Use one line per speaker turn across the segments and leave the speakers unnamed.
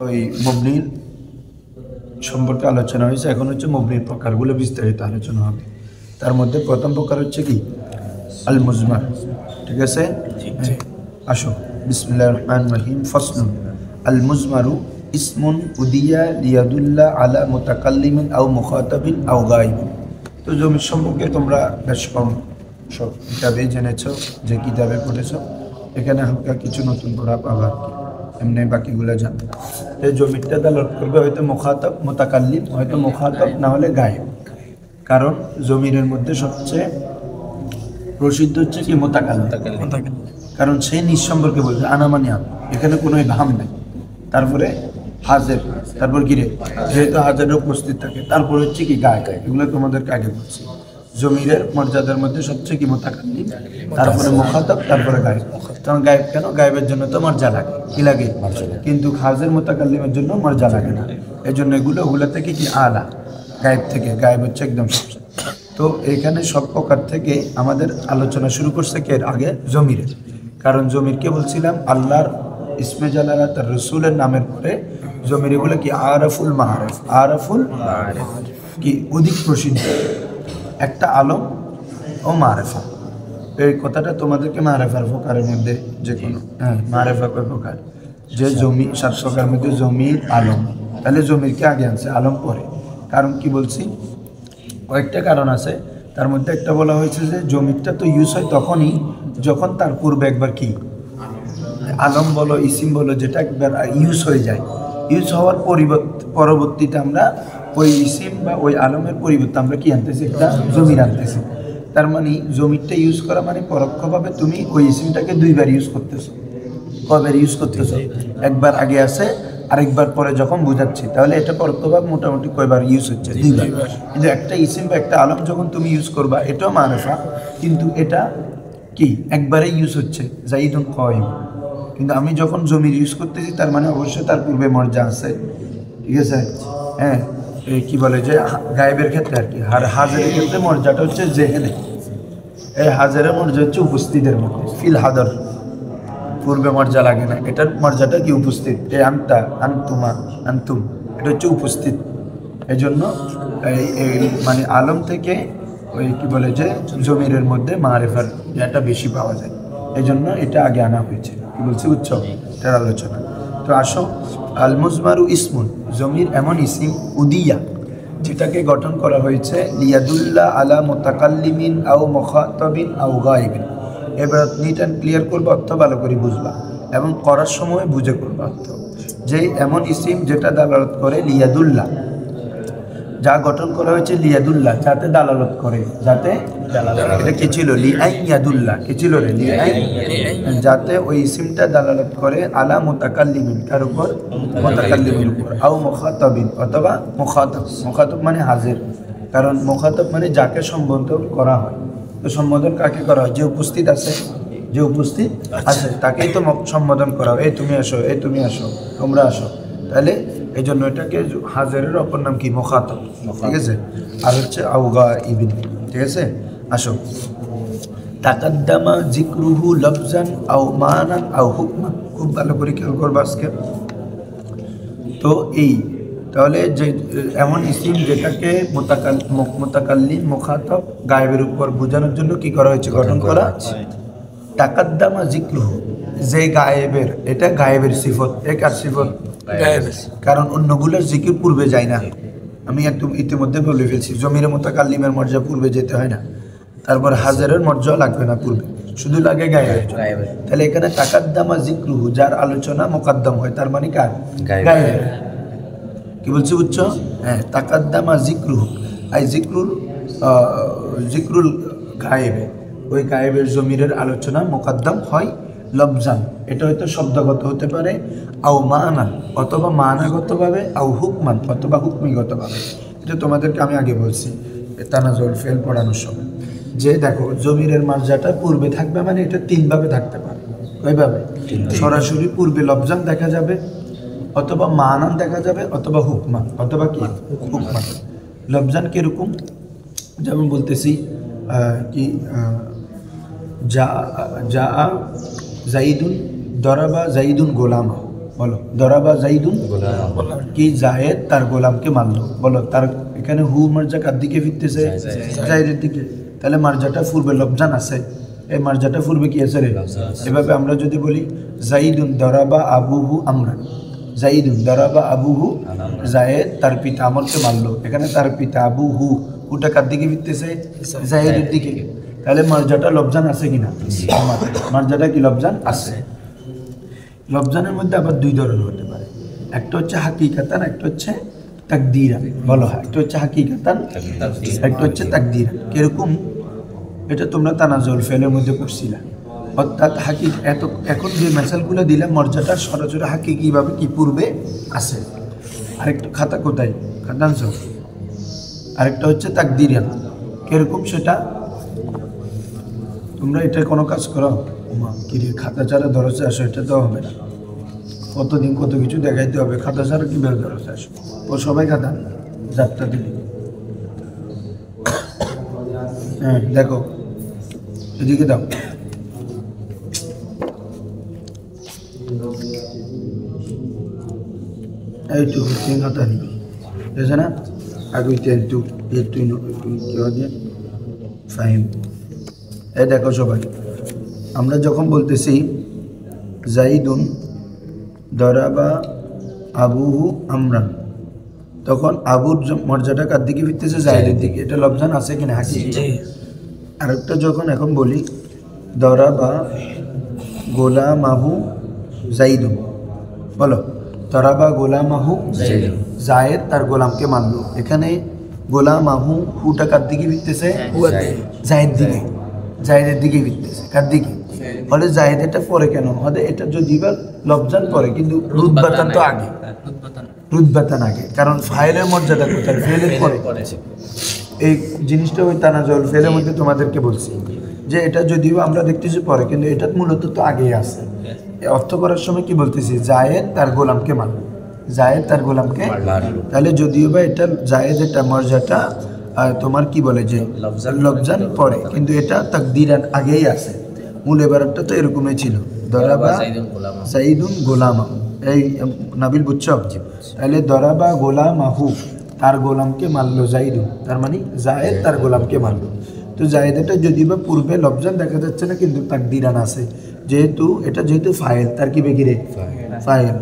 ওই মবনির সম্পর্কে আলোচনা হয়েছে। এখন হচ্ছে মবনির প্রকারগুলো বিস্তারিত আলোচনা হবে। তার মধ্যে প্রথম প্রকার হচ্ছে কি আল মুজমার। ঠিক আছে, আসো বিসমিল্লাহির রহমানির রহিম। ফাসলুন আল মুজমারু ইসমুন উদিয়া লিয়াদুল্লাহ আলা মুতাকাল্লিমিন আও মুখাতাবিন আও গায়িবিন। তো জমির সম্পর্কে তোমরা বেশ কম সব কিতাবে জেনেছো, যে কিতাবে পড়েছো। এখানে হালকা কিছু নতুন পড়া পাবা, এমনি বাকিগুলো জানো। এই জমিরটা দালালত করবে হয়তো মুখাতাব মুতাকাল্লিম, হয়তো মুখাতাব না হলে গায়েব। কারণ জমিরের মধ্যে সবচেয়ে প্রসিদ্ধ হচ্ছে কি মুতাকাল্লিম, কারণ সে নিজ সম্পর্কে বলছে আনামানি আমি, এখানে কোনো ভাম নাই। তারপরে হাজের, তারপর গিরে যেহেতু হাজারের উপস্থিত থাকে, তারপর হচ্ছে কি গায়ে। এগুলো তোমাদেরকে আগে বলছি। জমিরের মর্যাদার মধ্যে সবচেয়ে কি মুতাকাল্লিম, তারপরে মুখাতাব, তারপরে গায়েব। তখন গায়েব কেন? গায়েবের জন্য তো মর্যাদা লাগে, কি লাগে? কিন্তু হাজের মুতাকাল্লিমের জন্য মর্যাদা লাগে না। এই জন্য ওগুলো থেকে কি আলা, গায়েব থেকে। গায়েব হচ্ছে একদম সবচেয়ে। তো এখানে সব প্রকার থেকে আমাদের আলোচনা শুরু করছে কে আগে? জমিরের। কারণ জমিরকে বলছিলাম আল্লাহর ইসমে জালালা, তার রসুলের নামের পরে জমির এগুলো কি আরাফুল মাহারেফ। আরাফুল কি অধিক প্রসিদ্ধ একটা আলম ও মারেফা। এই কথাটা তোমাদেরকে মারেফার প্রকারের মধ্যে যে কোনো মারেফা কয় প্রকার, যে জমি 7 প্রকার মধ্যে জমির আলম, তাহলে জমিরকে আগে আনছে, আলম পরে। কারণ কি বলছি, কয়েকটা কারণ আছে। তার মধ্যে একটা বলা হয়েছে যে জমিরটা তো ইউজ হয় তখনই যখন তার পূর্বে একবার কি আলম বলো ইসিম বলো, যেটা একবার ইউজ হয়ে যায়। ইউজ হওয়ার পরবর্তীতে আমরা ওই ইসিম বা ওই আলমের পরিবর্তে আমরা কি আনতেছি? একটা জমির আনতেছি। তার মানে জমিরটা ইউজ করা মানে পরোক্ষভাবে তুমি ওই ইসিমটাকে দুইবার ইউজ করতেছো। কয়বার ইউজ করতেছো? একবার আগে আছে, আরেকবার পরে যখন বোঝাচ্ছি, তাহলে এটা পরোক্ষভাবে মোটামুটি কয়বার ইউজ হচ্ছে? দুইবার। কিন্তু একটা ইসিম বা একটা আলম যখন তুমি ইউজ করবা, এটাও মারেফা, কিন্তু এটা কি একবারে ইউজ হচ্ছে জাইদুন কায়িম। কিন্তু আমি যখন জমির ইউজ করতেছি, তার মানে অবশ্যই তার পূর্বে মর্যাদা আছে। ঠিক আছে, হ্যাঁ। এই কি বলে যে গায়েবের ক্ষেত্রে আর কি, আর হাজারের ক্ষেত্রে মর্যাদাটা হচ্ছে জেহেনে। এই হাজারের মর্যাদা হচ্ছে উপস্থিতের মধ্যে, ফিল হাদর, পূর্বে মর্যাদা লাগে না। এটার মর্যাদা কি উপস্থিত। এই আন্তা, আন্তুমা, আন্তুম, এটা হচ্ছে উপস্থিত। এই জন্য মানে আলম থেকে ওই কি বলে যে জমিরের মধ্যে মারেফার এটা বেশি পাওয়া যায়। এই জন্য এটা আগে আনা হয়েছে। কি বলছি বুঝছো? এটার আলোচনা। তো আসো, আল মুজমারু ইসমুন, জমির এমন ইসিম উদিয়া যেটাকে গঠন করা হয়েছে লিয়াদুল্লাহ আলা মুতাকাল্লিমিন আও মুখাতাবিন আও গায়িবিন। এবার নিট অ্যান্ড ক্লিয়ার করবো, অর্থ ভালো করে বুঝবা এবং করার সময় বুঝে করবা অর্থ। যে এমন ইসিম যেটা দালালত করে লিয়াদুল্লাহ, যা গঠন করা হয়েছে লিয়াদুল্লাহ, যাতে দালালত করে, যাতে এটা কি ছিল? লিআইয়াদুল্লাহ, কি ছিল রে? যাতে ওই ইসিমটা দালালত করে আলা মুতাকাল্লিমিন, কার উপর? মুতাকাল্লিমের উপর, আও মুখাতাবিন, অথবা মুখাতাব। মুখাতাব মানে হাজির, কারণ মুখাতাব মানে যাকে সম্বোধন করা হয়। তো সম্বোধন কাকে করা হয়? যে উপস্থিত আছে, যে উপস্থিত আছে তাকেই তো সম্বোধন করা হয়। এই তুমি আসো, এই তুমি আসো, তোমরা আসো। তাহলে এই জন্য এটাকে হাজারের অপর নাম কি? মুখাতাব। ঠিক আছে, আর হচ্ছে আও গায়িবিন। ঠিক আছে, আসো। তাকাদ্দামা যিকরুহু লফজান আও মানান আও হুকমান। খুব ভালো করে খেয়াল করবা আজকে। তো এই তাহলে যে এমন ইসিম যেটাকে মুতাকাল্লিম মুখাতাব গায়েবের উপর বোঝানোর জন্য কি করা হয়েছে? গঠন করা। তাকাদ্দামা যিকরুহু, যে গায়েবের, এটা গায়েবের সিফত। কার সিফত? কারণ অন্যগুলোর জিকির পূর্বে যায় না। আমি একটু ইতিমধ্যে বলে ফেলছি, জমির মুতাকাল্লিমের মর্যাদা পূর্বে যেতে হয় না। তারপর হাজারের মর্যাদা লাগবে না পূর্বে, শুধু লাগে গায়েবের। তাহলে এখানে তাকাদ্দামা যিকরুহু, যার আলোচনা মুকাদ্দম হয়, তার মানে কার? গায়েবের। কি বলছি বুঝছো? হ্যাঁ, তাকাদ্দামা যিকরুহু আই যিকরুল গায়েবে, ওই গায়েবের জমিরের আলোচনা মুকাদ্দম হয় লফজান, এটা হয়তো শব্দগত হতে পারে, আও মানান, অথবা মানাগতভাবে, আও হুকমান, অথবা হুকমিগতভাবে। এটা তোমাদেরকে আমি আগে বলছি তানাজুল ফেল পড়ানোর সময়, যে দেখো জমিরের মর্যাদাটা পূর্বে থাকবে, মানে এটা 3 ভাবে থাকতে পারে। কয়ভাবে? সরাসরি পূর্বে লফজান দেখা যাবে, অথবা মানান দেখা যাবে, অথবা হুকমান, অথবা কি হুকমান। লফজান কিরকম? যেমন বলতেছি কি যা জাইদুন দরাবা জাইদুন গোলামা, বলো দরাবা জাইদুন কি জায়েদ তার গোলামকে মারলো, বলো তার এখানে হু মার্জা কার দিকে ফিরতেছে, জায়েদের দিকে। তাহলে মার্জাটা পূর্বে লবজান আছে, এই মার্জাটা পূর্বে কি আছে রে? এভাবে আমরা যদি বলি জাইদুন দরাবা আবুহু আমরান, জাইদুন দরাবা আবুহু, জায়েদ তার পিতা আমরকে মারলো, এখানে তার পিতা আবুহু, হুটা কার দিকে ফিরতেছে, জায়েদের দিকে। তাহলে মার্জাটা লবজান আছে কিনা? মার্জাটা কি লবজান আছে। লবজানের মধ্যে আবার দুই ধরনের হতে পারে, একটা হচ্ছে হাকিকাতান, একটা হচ্ছে তাকদীরান। বলো একটা হচ্ছে হাকিকাতান, একটা হচ্ছে তাকদীরান। কিরকম? এটা তোমরা তানাজুল ফেলের মধ্যে পড়ছিলা। অর্থাৎ এখন যে মেসালগুলো দিলাম মর্যাদা সরাসরি হাকিকিভাবে কি পূর্বে আছে। আরেকটা খাতা কোথায়? খাতা আনছো? আরেকটা হচ্ছে তাকদীরান। কিরকম সেটা? তোমরা এটা কোনো কাজ করো কি রে, খাতা ছাড়া ধরছে আসো, এটা তো হবে না। কতদিন কত কিছু দেখাইতে হবে, খাতা ছাড়া কীভাবে ধরছে আসো? ও সবাই খাতা যাত্রা দিলি। হ্যাঁ দেখো এদিকে দাও, এইটুকু তিন খাতা নিবি, ঠিক আছে না? আগে একটু ফাইন। এই দেখো সবাই, আমরা যখন বলতেছি জাইদুন দরাবা আবুহু আমরান, তখন আবুর মর্যাদা কার দিকে ফিরতেছে? জাইদের দিকে। এটা লবজান আছে কিনা? হাকিকি। আরেকটা যখন এখন বলি দরাবা গোলামাহু জাইদুন, বলো দরাবা গোলামাহু জায়েদ তার গোলামকে মারলো, এখানে গোলামাহু হুটা কার দিকে ফিরতেছে? জায়েদ দিকে, জায়েদের দিকে ফিরতেছে। কার দিকে? ফলে জায়েদ এটা পরে কেন হবে? এটা যদি বা লবজান পরে, কিন্তু রুদবাতান তো আগে, রুদবাতান আগে, কারণ ফাইলের মর্যাদা কোথায়? ফেলের পরে। এই জিনিসটা ওই তানাজুল ফেলের মধ্যে তোমাদেরকে বলছি যে এটা যদিও আমরা দেখতেছি পরে, কিন্তু এটা মূলত তো আগেই আছে। অর্থ করার সময় কি বলতেছি? জায়েদ তার গোলামকে মারলো, জায়েদ তার গোলামকে। তাহলে যদিও বা এটা জায়েদ এটা মর্যাদা তোমার কি বলে যে লবজান পরে, কিন্তু এটা তাকদীরান আগেই আছে। মূল এবারটা তো এরকমই ছিল, দরাবা জাইদুন গোলামাহু। এই নাবিল বুঝছ? তাহলে দরাবা গোলামাহু তার গোলামকে মারলো জাইদুন, তার মানে জায়েদ তার গোলামকে মারলো। তো জায়েদ এটা যদি বা পূর্বে লবজান দেখা যাচ্ছে না, কিন্তু তাকদীরান আছে, যেহেতু এটা যেহেতু ফাইল, তার কি বেগিরে ফাইল,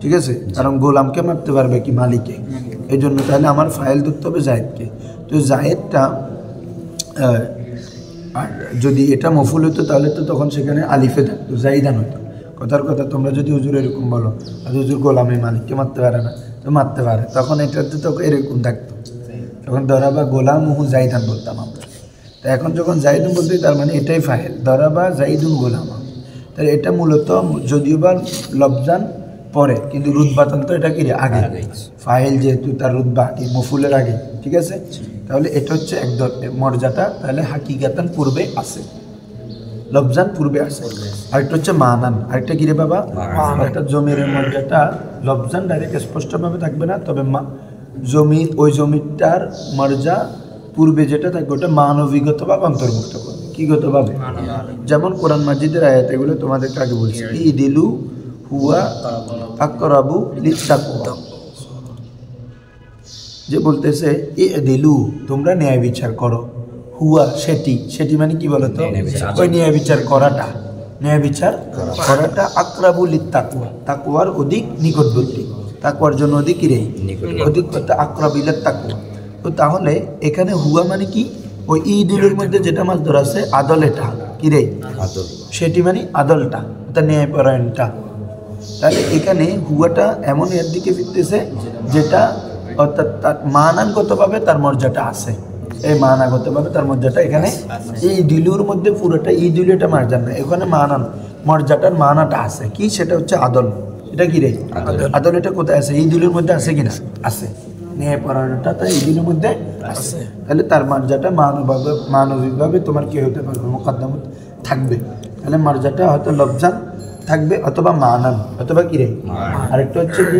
ঠিক আছে? কারণ গোলামকে মারতে পারবে কি? মালিকে। এই জন্য তাহলে আমার ফাইল ধরতে হবে জায়েদকে। তো জায়েদটা আর যদি এটা মফুল হতো তাহলে তো তখন সেখানে আলিফে থাকতো, জাইদান হতো। কথার কথা, তোমরা যদি হুজুর এরকম বলো আর হুজুর গোলামে মালিককে মারতে পারে না, তো মারতে পারে, তখন এটাতে তো এরকম থাকতো, তখন দরাবা গোলামহু জাইদান বলতাম আমরা। তো এখন যখন জাইদুন বলতে, তার মানে এটাই ফাইল, দরাবা জাইদুন গোলামহু। তাহলে এটা মূলত যদিও বা লবজান পরে, কিন্তু রুদবাতান তো এটা কি আগে, ফাইল যেহেতু তার রুদবা আগে, মফুলের আগে, ঠিক আছে? তাহলে এটা হচ্ছে একদম মর্যাদা, তাহলে হাকিকাতান পূর্বে আছে, লবজান পূর্বে আছে। আরেকটা হচ্ছে মানান, আরেকটা কি রে বাবা? একটা জমির মর্যাদা লবজান ডাইরেক্ট স্পষ্টভাবে থাকবে না, তবে জমি ওই জমিটার মর্যাদা পূর্বে যেটা থাকবে ওটা মানবিকতভাবে অন্তর্ভুক্ত করবে। কি গতভাবে? যেমন কোরআন মাজিদের আয়াত, এগুলো তোমাদেরকে আগে বলছি, ইদিলু হুয়া আকরাবু লিত্তাকওয়া, যে বলতেছে ইদিলু তোমরা ন্যায় বিচার করো, হুয়া সেটি মানে কি বলতো? ওই ন্যায় বিচার করাটা, ন্যায় বিচার করাটা আকরাবু লিত্তাকওয়া, তাকওয়ার অধিক নিকটবর্তী, তাকওয়ার জন্য অধিক কি রে? অধিক আকরাবু লিত্তাকওয়া। তো তাহলে এখানে হুয়া মানে কি? ওই ইদিলুর মধ্যে যেটা মাছ ধরা আছে আদল, এটা কি রে? আদল। সেটি মানে আদলটা, তা ন্যায় পরায়ণটা। তাহলে এখানে হুয়াটা এমন এর দিকে ফিরতেছে যেটা অর্থাৎ তার মানাগতভাবে তার মর্যাদা আছে, এই মানাগতভাবে তার মর্যাদা এখানে এই দিলুর মধ্যে পুরোটা এই দিলু এটা মার্জান না, এখানে মানান মর্যাদার মানাটা আছে কি? সেটা হচ্ছে আদল। এটা কি রে? আদল। এটা কোথায় আছে? এই দিলুর মধ্যে আছে কিনা? আছে। ন্যায় পরায়ণটা তাই এই দিলের মধ্যে আছে। তাহলে তার মর্যাদা মানবিকভাবে তোমার কি হতে পারবে? মোকদ্দমত থাকবে। তাহলে মর্যাদা হয়তো লবজান থাকবে অথবা মানান অথবা কি রে? আরেকটা হচ্ছে কি?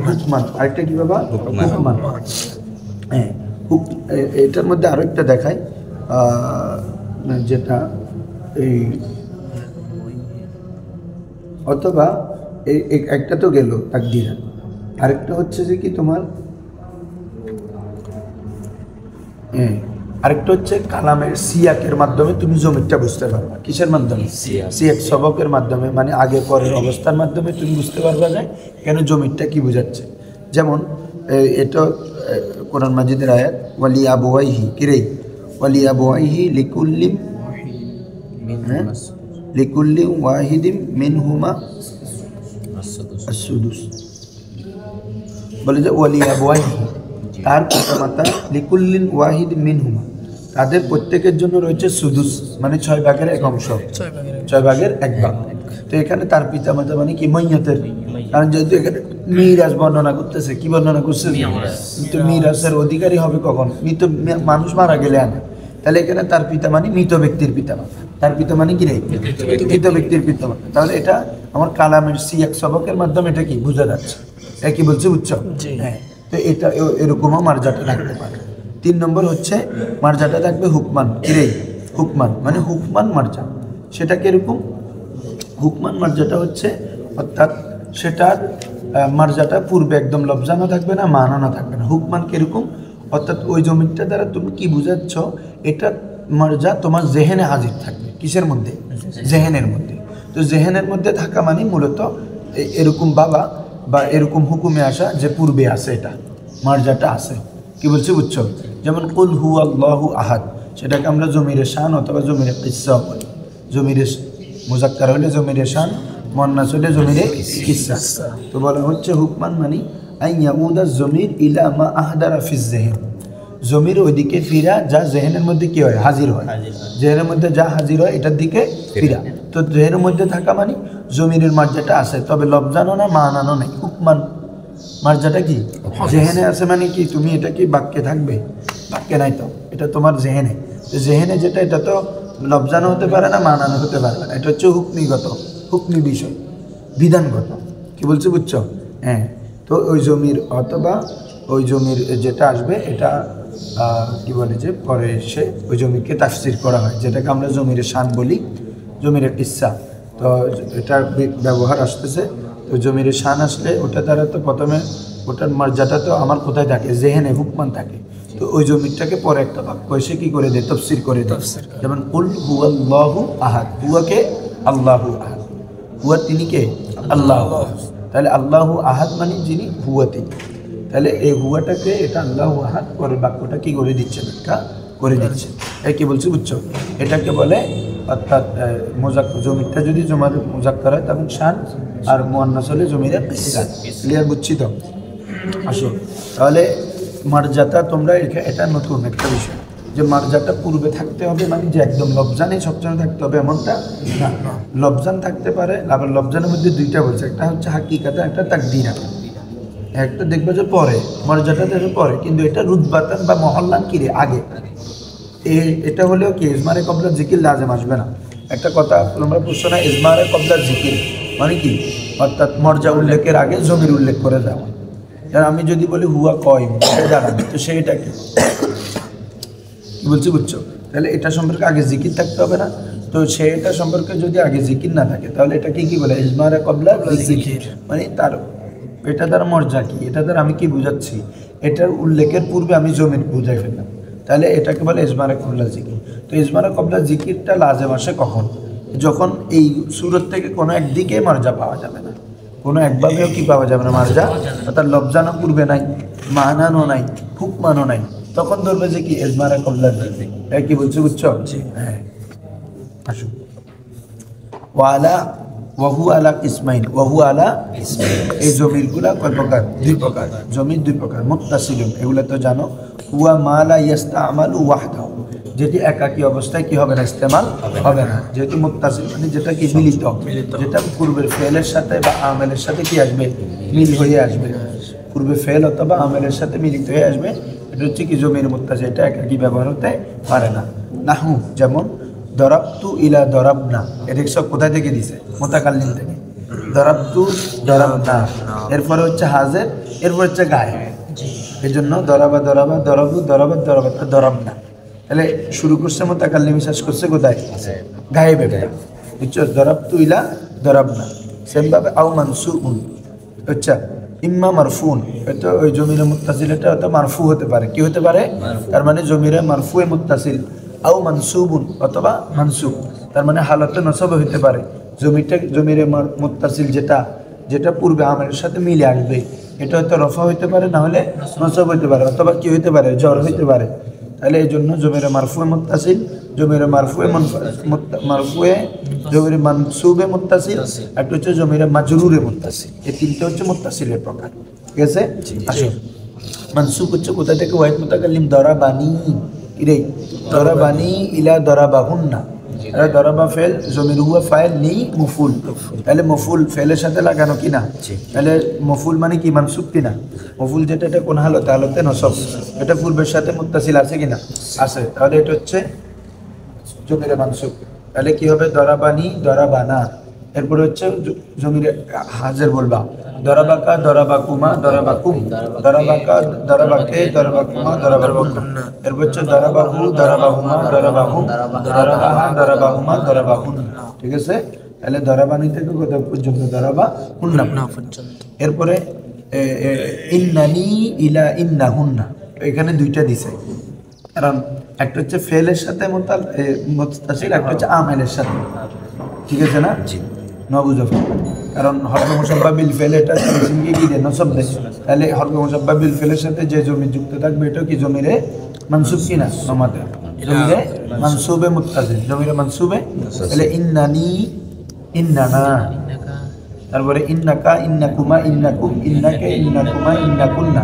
হুকমান। আরেকটা কি বাবা? হুকমান। হ্যাঁ, এটার মধ্যে আরো একটা দেখায়, যেটা এই অথবা একটা তো গেল তাকদিরা, আরেকটা হচ্ছে যে কি তোমার আরেকটা হচ্ছে কালামের সিয়াকের মাধ্যমে তুমি জমিরটা বুঝতে পারবা। কিসের মাধ্যমে? সিয়াক, সবকের মাধ্যমে, মানে আগে পরের অবস্থার মাধ্যমে তুমি বুঝতে পারবা যে কেন জমিরটা কি বোঝাচ্ছে। যেমন এটা কোরআন মাজিদের আয়াত, ওয়ালি আবওয়াইহি কিরে ওয়ালি আবওয়াইহি লিকুল্লি ওয়াহিদিম মিনহুমা আসসুদুস, বলে যে ওয়ালি আবওয়াইহি তার পিতামাতা লিকুল্লিন ওয়াহিদ মিনহুমা তাদের প্রত্যেকের জন্য রয়েছে সুদুস, মানে 6 ভাগের 1 অংশ, 6 ভাগের 1 ভাগ। তো এখানে তার পিতামাতা মানে কি মাইয়াতের, কারণ যেহেতু এখানে মিরাজ বর্ণনা করতেছে, কি বর্ণনা করছে? তো মিরাজের অধিকারী হবে কখন? মৃত মানুষ মারা গেলে আনে, তাহলে এখানে তার পিতা মানে মৃত ব্যক্তির পিতামাতা, তার পিতা মানে কি রে? মৃত ব্যক্তির পিতামাতা। তাহলে এটা আমার কালামের সিয়াক সবকের মাধ্যমে এটা কি বোঝা যাচ্ছে, এটা কি বলছে বুঝছো? হ্যাঁ, তো এটা এরকমও মার্জাটা থাকতে পারে। 3 নম্বর হচ্ছে মার্জাটা থাকবে হুকমান, কিরে হুকমান, মানে হুকমান মার্জা। সেটা কিরকম? হুকমান মার্জাটা হচ্ছে অর্থাৎ সেটার মার্জাটা পূর্বে একদম লফজানো থাকবে না, মানানো থাকবে না। হুকমান কিরকম? অর্থাৎ ওই জমিটা দ্বারা তুমি কি বুঝাচ্ছ, এটা মার্জা তোমার জেহেনে হাজির থাকবে। কিসের মধ্যে? জেহেনের মধ্যে। তো জেহেনের মধ্যে থাকা মানে মূলত এরকম বাবা বা এরকম হুকুমে আসা যে পূর্বে আছে, এটা মার্জাটা আছে। কি বলছি বুঝছো? যেমন কুল হু আল্লাহু আহাদ, সেটাকে আমরা জমিরে শান অথবা জমিরে কিসসা বলি। জমিরে মুজাক্কার হলে জমিরে শান, মুয়ান্নাস হলে জমিরে কিসসা। তো বলা হচ্ছে হুকমান মানে আই ইয়াউদা জমির ইলা মা আহদারা ফিজ জেহেন, জমির ওইদিকে ফিরা যা জেহেনের মধ্যে কি হয়? হাজির হয়। জেহেনের মধ্যে যা হাজির হয় এটার দিকে ফিরা। তো জেহেনের মধ্যে থাকা মানে জমিরের মার্জাটা আছে, তবে লফজানো না, মানানো নাই। হুকমান মার্জাটা কি জেহেনে আছে, মানে কি তুমি এটা কি বাক্যে থাকবে? বাক্যে নাই, তো এটা তোমার জেহেনে। তো জেহেনে যেটা, এটা তো লফজানো হতে পারে না, মানানো হতে পারে না। এটা হচ্ছে হুকমিগত, হুকমি বিষয়, বিধানগত। কি বলছি বুঝছো? হ্যাঁ, তো ওই জমির অথবা ওই জমির যেটা আসবে এটা কি বলে যে পরে এসে ওই জমিকে তাফসির করা হয়, যেটাকে আমরা জমির শান বলি, জমির কিসসা। তো এটার ব্যবহার আসতেছে। তো জমির শান আসলে ওটা দ্বারা তো প্রথমে ওটার মর্যাদা তো আমার কোথায় থাকে? জেহেনে, হুকমান থাকে। তো ওই জমিটাকে পরে একটা বাক্য এসে কি করে দেয়? তফসির করে দেয়। যেমন কুল হুয়াল্লাহু আহাদ, হুয়াকে আল্লাহু আহাদ, হুয়া তিনি কে? আল্লাহ। তাহলে আল্লাহু আহাদ মানে যিনি, হুয়া তিনি। তাহলে এই হুয়াটাকে এটা আল্লাহু আহাদ, পরের বাক্যটা কি করে দিচ্ছে? ব্যাখ্যা করে দিচ্ছে। এই কি বলছি বুঝছো? এটাকে বলে অর্থাৎ জমিটা যদি জমার মুজাক্কার হয় তখন শান, আর মুয়ান্নাস হলে জমিরে কিসসা। ক্লিয়ার বুঝছি তো? আসো তাহলে মার্জাটা তোমরা এটা নতুন একটা বিষয় যে মার্জাটা পূর্বে থাকতে হবে, মানে যে একদম লফজানেই সবসময় থাকতে হবে এমনটা না। লফজান থাকতে পারে, আবার লফজানের মধ্যে 2টা বলছে, একটা হচ্ছে হাকিকাতা, একটা তাকদিরা। একটা দেখবে যে পরে মর্যাদা দেবে পরে, কিন্তু এটা রুতবাতান বা মহল্লান কিরে আগে। এটা হলেও কি ইজমারে কবলা জিকির লাজেম আসবে না। একটা কথা তোমরা বুঝছো না, ইজমারে কবলা জিকির মানে কি? অর্থাৎ মর্যা উল্লেখের আগে জমির উল্লেখ করে দেওয়া। আর আমি যদি বলি হুয়া কয়ম, দাঁড়াবে, তো সেইটা কি বলছি বুঝছো? তাহলে এটা সম্পর্কে আগে জিকির থাকতে হবে না? তো সেটা সম্পর্কে যদি আগে জিকির না থাকে তাহলে এটাকে কি বলে? ইজমারে কবলা জিকির। মানে তার এটা দ্বারা মর্যা কি, এটা দ্বারা আমি কি বুঝাচ্ছি? এটার উল্লেখের পূর্বে আমি জমির বুঝাই ফেললাম, তাহলে এটাকে বলে ইজমারে কবলা জিকির। তো ইজমারে কবলা জিকিরটা লাজেম আসে কখন? যখন এই সুরত থেকে কোনো একদিকে মার্জা পাওয়া যাবে না, কোনো একভাবেও কি পাওয়া যাবে না মার্জা, অর্থাৎ লফজানো পূর্বে নাই, মানানো নাই, হুকমানো নাই, তখন ধরবে যে কি ইজমারে কবলা জিকির। এটা কি বলছো বুঝছো? হ্যাঁ, আসুন। ওয়ালা ওয়াহু আলা ইসমাইল, ওয়াহু আলা ইসমাইল, এই জমিরগুলা কয় প্রকার? 2 প্রকার। জমির 2 প্রকার। মুত্তাসিলুন, এগুলো তো জানো। হুয়া মালা ইয়াস্তামালু ওয়াহদাহু, যেটি একাকী অবস্থায় কি হবে না? ইস্তেমাল হবে না। যেহেতু মুত্তাসিল মানে যেটা কি মিলিত, যেটা পূর্বের ফেলের সাথে বা আমেলের সাথে কি আসবে? মিল হয়ে আসবে। পূর্বে ফেল অথবা আমেলের সাথে মিলিত হয়ে আসবে, এটা হচ্ছে কি জমির মুত্তাসিল। এটা একাকী ব্যবহার হতে পারে না। নাহু, যেমন দরাবতু ইলা দরাবনা, এটা সব কোথায় থেকে দিছে? মুতাকাল্লিম থেকে। দরাবতু দরাবনা, এরপরে হচ্ছে হাজের, এরপর হচ্ছে গায়ে। এই জন্য দরাবা দরাবা, দরাবু দরাবা, দরাবা দরাবনা। তাহলে শুরু করছে মুতাকাল্লিম, শেষ করছে কোথায়? গায়ে বেটা। বুঝছো? দরাবতু ইলা দরাবনা। সেম ভাবে আও মানসুবুন, আচ্ছা ইম্মা মারফুন, এটা ওই জমিরে মুত্তাসিল এটা হয়তো মারফু হতে পারে, কি হতে পারে, তার মানে জমিরে মারফুয়ে মুত্তাসিল, আও মানসুবুন অথবা মানসুব, তার মানে হালাতে নসব হতে পারে। জমিরে মুত্তাসিল যেটা পূর্বে আমেলের সাথে মিলে আসবে, এটা হয়তো রফা হইতে পারে, না হলে নসব হইতে পারে, অথবা কি হইতে পারে, জ্বর হইতে পারে। তাহলে এই জন্য জমিরে মারফুয়ে মুত্তাসিল, জমিরে মারফুয়ে, জমিরে মানসুবে মুত্তাসিল, একটা হচ্ছে জমিরে মাজরুরে মুত্তাসিল, এই তিনটা হচ্ছে মুত্তাসিলের প্রকার। ঠিক আছে, আসো মানসুব হচ্ছে কোথা থেকে, ওয়াহিদ মুতাকাল্লিম দরাবানি, ইরে দরাবানি ইলা দরাবাহুন্না, দরাবা ফেল জমির হুয়া ফাইল নি মফুল, তাহলে মফুল ফেলের সাথে লাগানো কিনা, তাহলে মফুল মানে কি মানসুব কিনা, মফুল যেটা এটা কোন হালতে নসব, এটা পূর্বের সাথে মুত্তাসিল আছে কিনা, আছে, তাহলে এটা হচ্ছে জমিরে মানসুব। তাহলে কি হবে, দরাবানি দরাবানা, এরপরে হচ্ছে জমিরে হাজির বলবা, দরাবাকা দরাবাকুমা দরাবাকুম, দরাবাকা দরাবাকে দরাবাকুমা দরাবাকুম, এরপর হচ্ছে দরাবাহু দরাবাহুমা দরাবাহুম, দরাবাহা দরাবাহুমা দরাবাহুন। ঠিক আছে, তাহলে দরাবানি থেকে কত পর্যন্ত, দরাবা হুন্না পর্যন্ত। এরপরে ইন্নানি ইলা ইন্নাহুন্না, এখানে দুইটা দিছে, কারণ একটা হচ্ছে ফেলের সাথে মুত্তাসিল, একটা হচ্ছে আমেলের সাথে। ঠিক আছে না, নবুজফ, কারণ হরফে মুসাব্বা বিল ফেল এটা ইসমকে কি দেয়, নসব দেয়, তাহলে হরফে মুসাব্বা বিল ফেলের সাথে যে জমি যুক্ত থাকবে এটা কি জমিরে মানসুব কিনা, নমাতে জমিরে মানসুবে মুত্তাসিল, জমিরে মানসুবে। তাহলে ইন্নানি ইন্নানা, তারপরে ইন্নাকা ইন্নাকুমা ইন্নাকুম, ইন্নাকে ইন্নাকুমা ইন্নাকুন্না,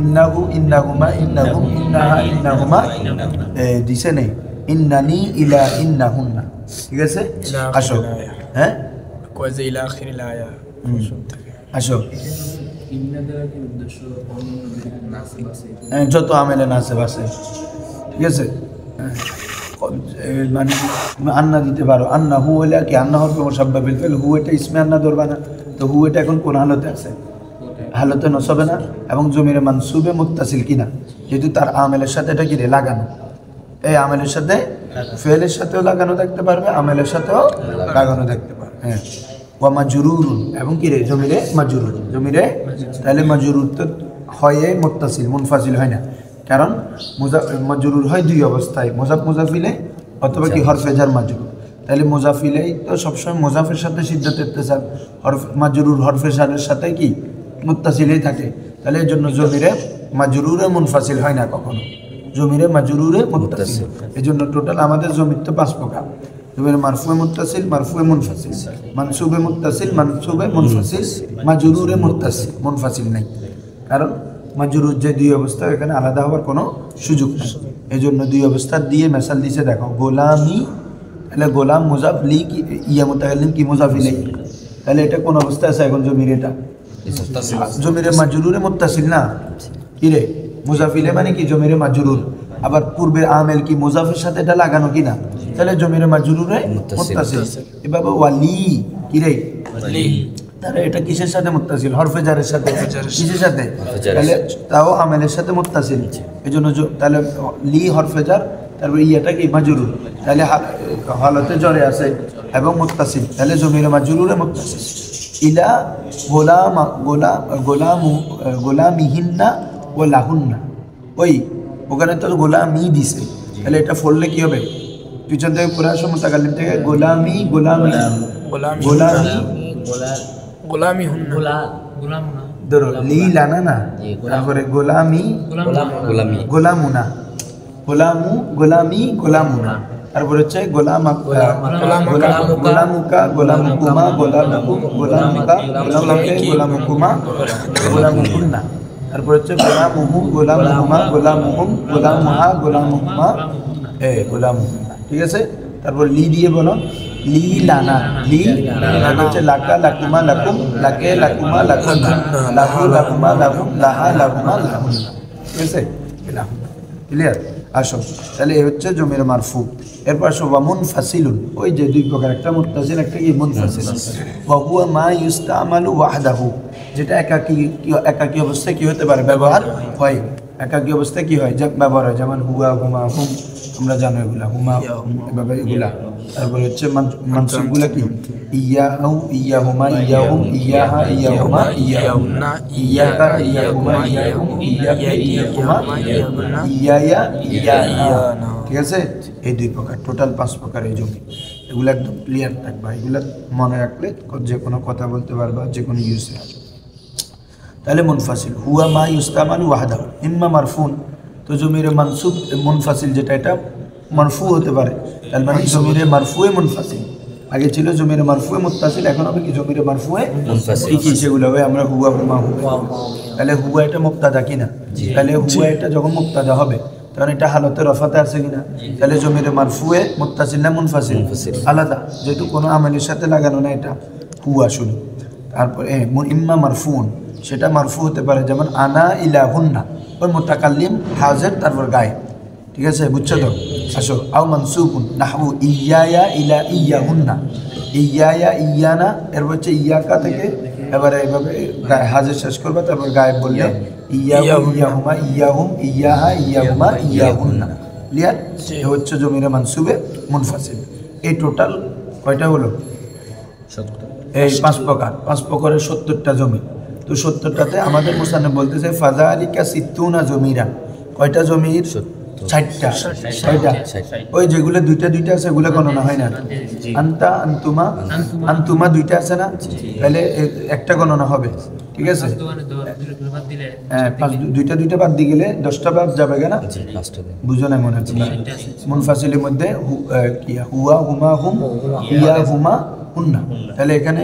ইন্নাহু ইন্নাহুমা ইন্নাহুম, ইন্নাহা ইন্নাহুমা, দিছে নেই, ইন্নানি ইলা ইন্নাহুন্না। ঠিক আছে, আসো, হ্যাঁ
কয়েছে ইলা আখিরিল আয়া,
আসো, যত আমেলে নাসেব আছে। ঠিক আছে, মানে আন্না দিতে পারো, আন্না হু হলে কি, আন্না হরফে মুসাব্বা বিল ফেল, হু এটা ইসমে আন্না ধরবা না, তো হু এটা এখন কোন হালতে আছে, হালতে নসবে না, এবং জমিরে মানসুবে মুত্তাসিল কিনা, যেহেতু তার আমেলের সাথে এটা কি রে লাগানো, এই আমেলের সাথে ফেলের সাথেও লাগানো থাকতে পারবে, আমেলের সাথেও লাগানো থাকতে পারবে। হ্যাঁ, ওয়া মাজরুরুন, এবং কি রে জমিরে মাজরুর, জমিরে, তাহলে মাজরুর তো হয় মুত্তাসিল, মুনফাসিল হয় না, কারণ মাজরুর হয় দুই অবস্থায়, মুজাফিলে অথবা কি হরফে জার মাজরুর। তাহলে মুজাফিলেই তো সবসময় মুজাফের সাথে সিদ্ধাত ইত্তেসাল, মাজরুর হরফে জারের সাথে কি মুত্তাসিলেই থাকে, তাহলে এই জন্য জমিরে মাজরুরে মুনফাসিল হয় না কখনো, জমিরে মাজরুরে মুত্তাসিল। এই জন্য টোটাল আমাদের জমির তো 5 প্রকার, জমিরে মারফুয়ে মুত্তাসিল, মারফুয়ে মুনফাসিল, মানসুবে মুত্তাসিল, মানসুবে মুনফাসিল, মাজরুরে মুত্তাসিল, মুনফাসিল নাই, কারণ মাজরুর যে দুই অবস্থা এখানে আলাদা হওয়ার কোনো সুযোগ নেই। এই জন্য দুই অবস্থা দিয়ে মেসাল দিছে, দেখো গোলামি, তাহলে গোলাম মুজাফ লি কি ইয়া মুতাকাল্লিম কি মুজাফিলে, তাহলে এটা কোন অবস্থা আছে এখন জমির, এটা জমিরে মাজরুরে মুত্তাসিল না, কি রে মুজাফিলে মানে কি জমিরে মাজরুর, আবার পূর্বের আমেল কি মুজাফের সাথে এটা লাগানো কিনা, তাহলে জমিরে মাজরুরে মুত্তাসিল। এভাবে ওয়ালি কি রে, তাহলে এটা কিসের সাথে মুত্তাসিল, হরফে জারের সাথে, কিসের সাথে, তাহলে তাও আমেলের সাথে মুত্তাসিল, এই জন্য তাহলে লি হরফে জার, তারপরে ইয়াটা কি মাজরুর, তাহলে হালতে জ্বরে আছে এবং মুত্তাসিল, তাহলে জমিরে মাজরুরে মুত্তাসিল। ইলা গোলামিহিন্না ও লাহুন্না, ওই ওখানে তো গোলামি দিছে, তাহলে এটা ফললে কি হবে, পিছন থেকে পুরা আসো মুতাকাল্লিম থেকে, গোলামি গোলামি গোলামি
গোলামি হুন্না,
ধরো লি লানা না, তারপরে গোলামি গোলামুনা, গোলামু গোলামি গোলামুনা, তারপরে হচ্ছে গোলামুকা গোলামুকুমা গোলামুকুম গোলামুকা গোলামুকে গোলামুকুমা গোলামুকুন্না, তারপর হচ্ছে গোলামুহু গোলামুহুমা গোলামুহুম গোলামুহা গোলামুহুমা গোলামুহুন্না। ঠিক আছে, তারপর লি দিয়ে বলো, লি লানা, লি লানা হচ্ছে লাকা লাকুমা লাকুম, লাকে লাকুমা লাকুন্না, লাহু লাকুমা লাকুম, লাহা লাকুমা লাকুন্না। ঠিক আছে, ক্লিয়ার। আসো, তাহলে এই হচ্ছে জমির মারফু। এরপর আসো ওয়া মুনফাসিলুন, ওই যে দুই প্রকার, একটা মুত্তাসিল একটা কি মুনফাসিল। ওয়া হুয়া মা ইউস্তামালু ওয়াহদাহু, যেটা একাকী অবস্থায় কি হতে পারে, ব্যবহার হয়। একাকী অবস্থায় কি হয় যে ব্যবহার হয়, যেমন হুয়া, হুমা, হুম, তোমরা জানো এগুলা, হুমা, এভাবে এগুলা। তারপরে হচ্ছে মানসুবগুলা কি ইয়াহু, ইয়াহুমা, ইয়াহুম, ইয়াহা, ইয়াহুমা, ইয়াহুন্না, ইয়াকা, ইয়াহুমা, ইয়াহুম, ইয়াকে, ইয়াহুমা, ইয়ায়া, ইয়ানা। ঠিক আছে, এই 2 প্রকার, টোটাল 5 প্রকার এই জমি। এগুলো একদম ক্লিয়ার থাকবা, এগুলো মনে রাখলে যে কোনো কথা বলতে পারবা, যে কোনো ইউজে আসবে। তাহলে মুনফাসিল হুয়া মা ইউস্তামালু ওয়াহদাহু ইম্মা মারফুন, তো জমির মানসুব মুনফাসিল যেটা এটা মারফু হতে পারে, তার মানে জমির মারফুয়ে মুনফাসিল। আগে ছিল জমির মারফুয়ে মুত্তাসিল, এখন হবে কি জমির মারফুয়ে মুনফাসিল। কি সেগুলো হবে আমরা হুয়া, হুমা, হুমা। তাহলে হুয়া এটা মুবতাদা কিনা? তাহলে হুয়া এটা যখন মুবতাদা হবে তখন এটা হালতে রফাতে আছে কিনা? তাহলে জমির মারফুয়ে মুত্তাসিল না মুনফাসিল? আলাদা, যেহেতু কোনো আমেলের সাথে লাগানো না, এটা হুয়া শুধু। তারপরে ইম্মা মারফুন, সেটা মারফু হতে পারে, যেমন আনা ইলাহুন্না, ওই মুতাকাল্লিম হাজির তারপর গায়েব। ঠিক আছে, বুঝছো তো? আসো, আও মানসুবুন নাহু ইয়্যায়া ইলা ইয়্যাহুন্না, ইয়্যায়া ইয়্যানা, এর হচ্ছে ইয়াকা থেকে এবারে এইভাবে হাজির শেষ করবে, তারপর গায়েব বললে ইয়াহু, ইয়াহুমা, ইয়াহুম, ইয়্যাহা, ইয়াহুমা, ইয়্যাহুন্না। ক্লিয়ার? এ হচ্ছে জমিরে মানসুবে মুনফাসিল। এই টোটাল কয়টা হলো? এই 5 প্রকার, 5 প্রকারের 70টা জমি। তো 70টাতে আমাদের মুসান্নিফ বলতেছে ফাযালিকা সিত্তুনা জমিরা। কয়টা জমির? 60টা। কয়টা? ওই যেগুলো দুইটা দুইটা আছে ওগুলো গণনা হয় না। আনতা, আনতুমা, আনতুমা দুইটা আছে না, তাহলে একটা গণনা হবে। ঠিক আছে, হ্যাঁ, দুইটা দুইটা বাদ দিয়ে গেলে 10টা বাদ যাবে না? বুঝো না মনে হচ্ছে মুনফাসিলের মধ্যে হুয়া, হুমা, হুম, ইয়া, হুমা, হুন্না। তাহলে এখানে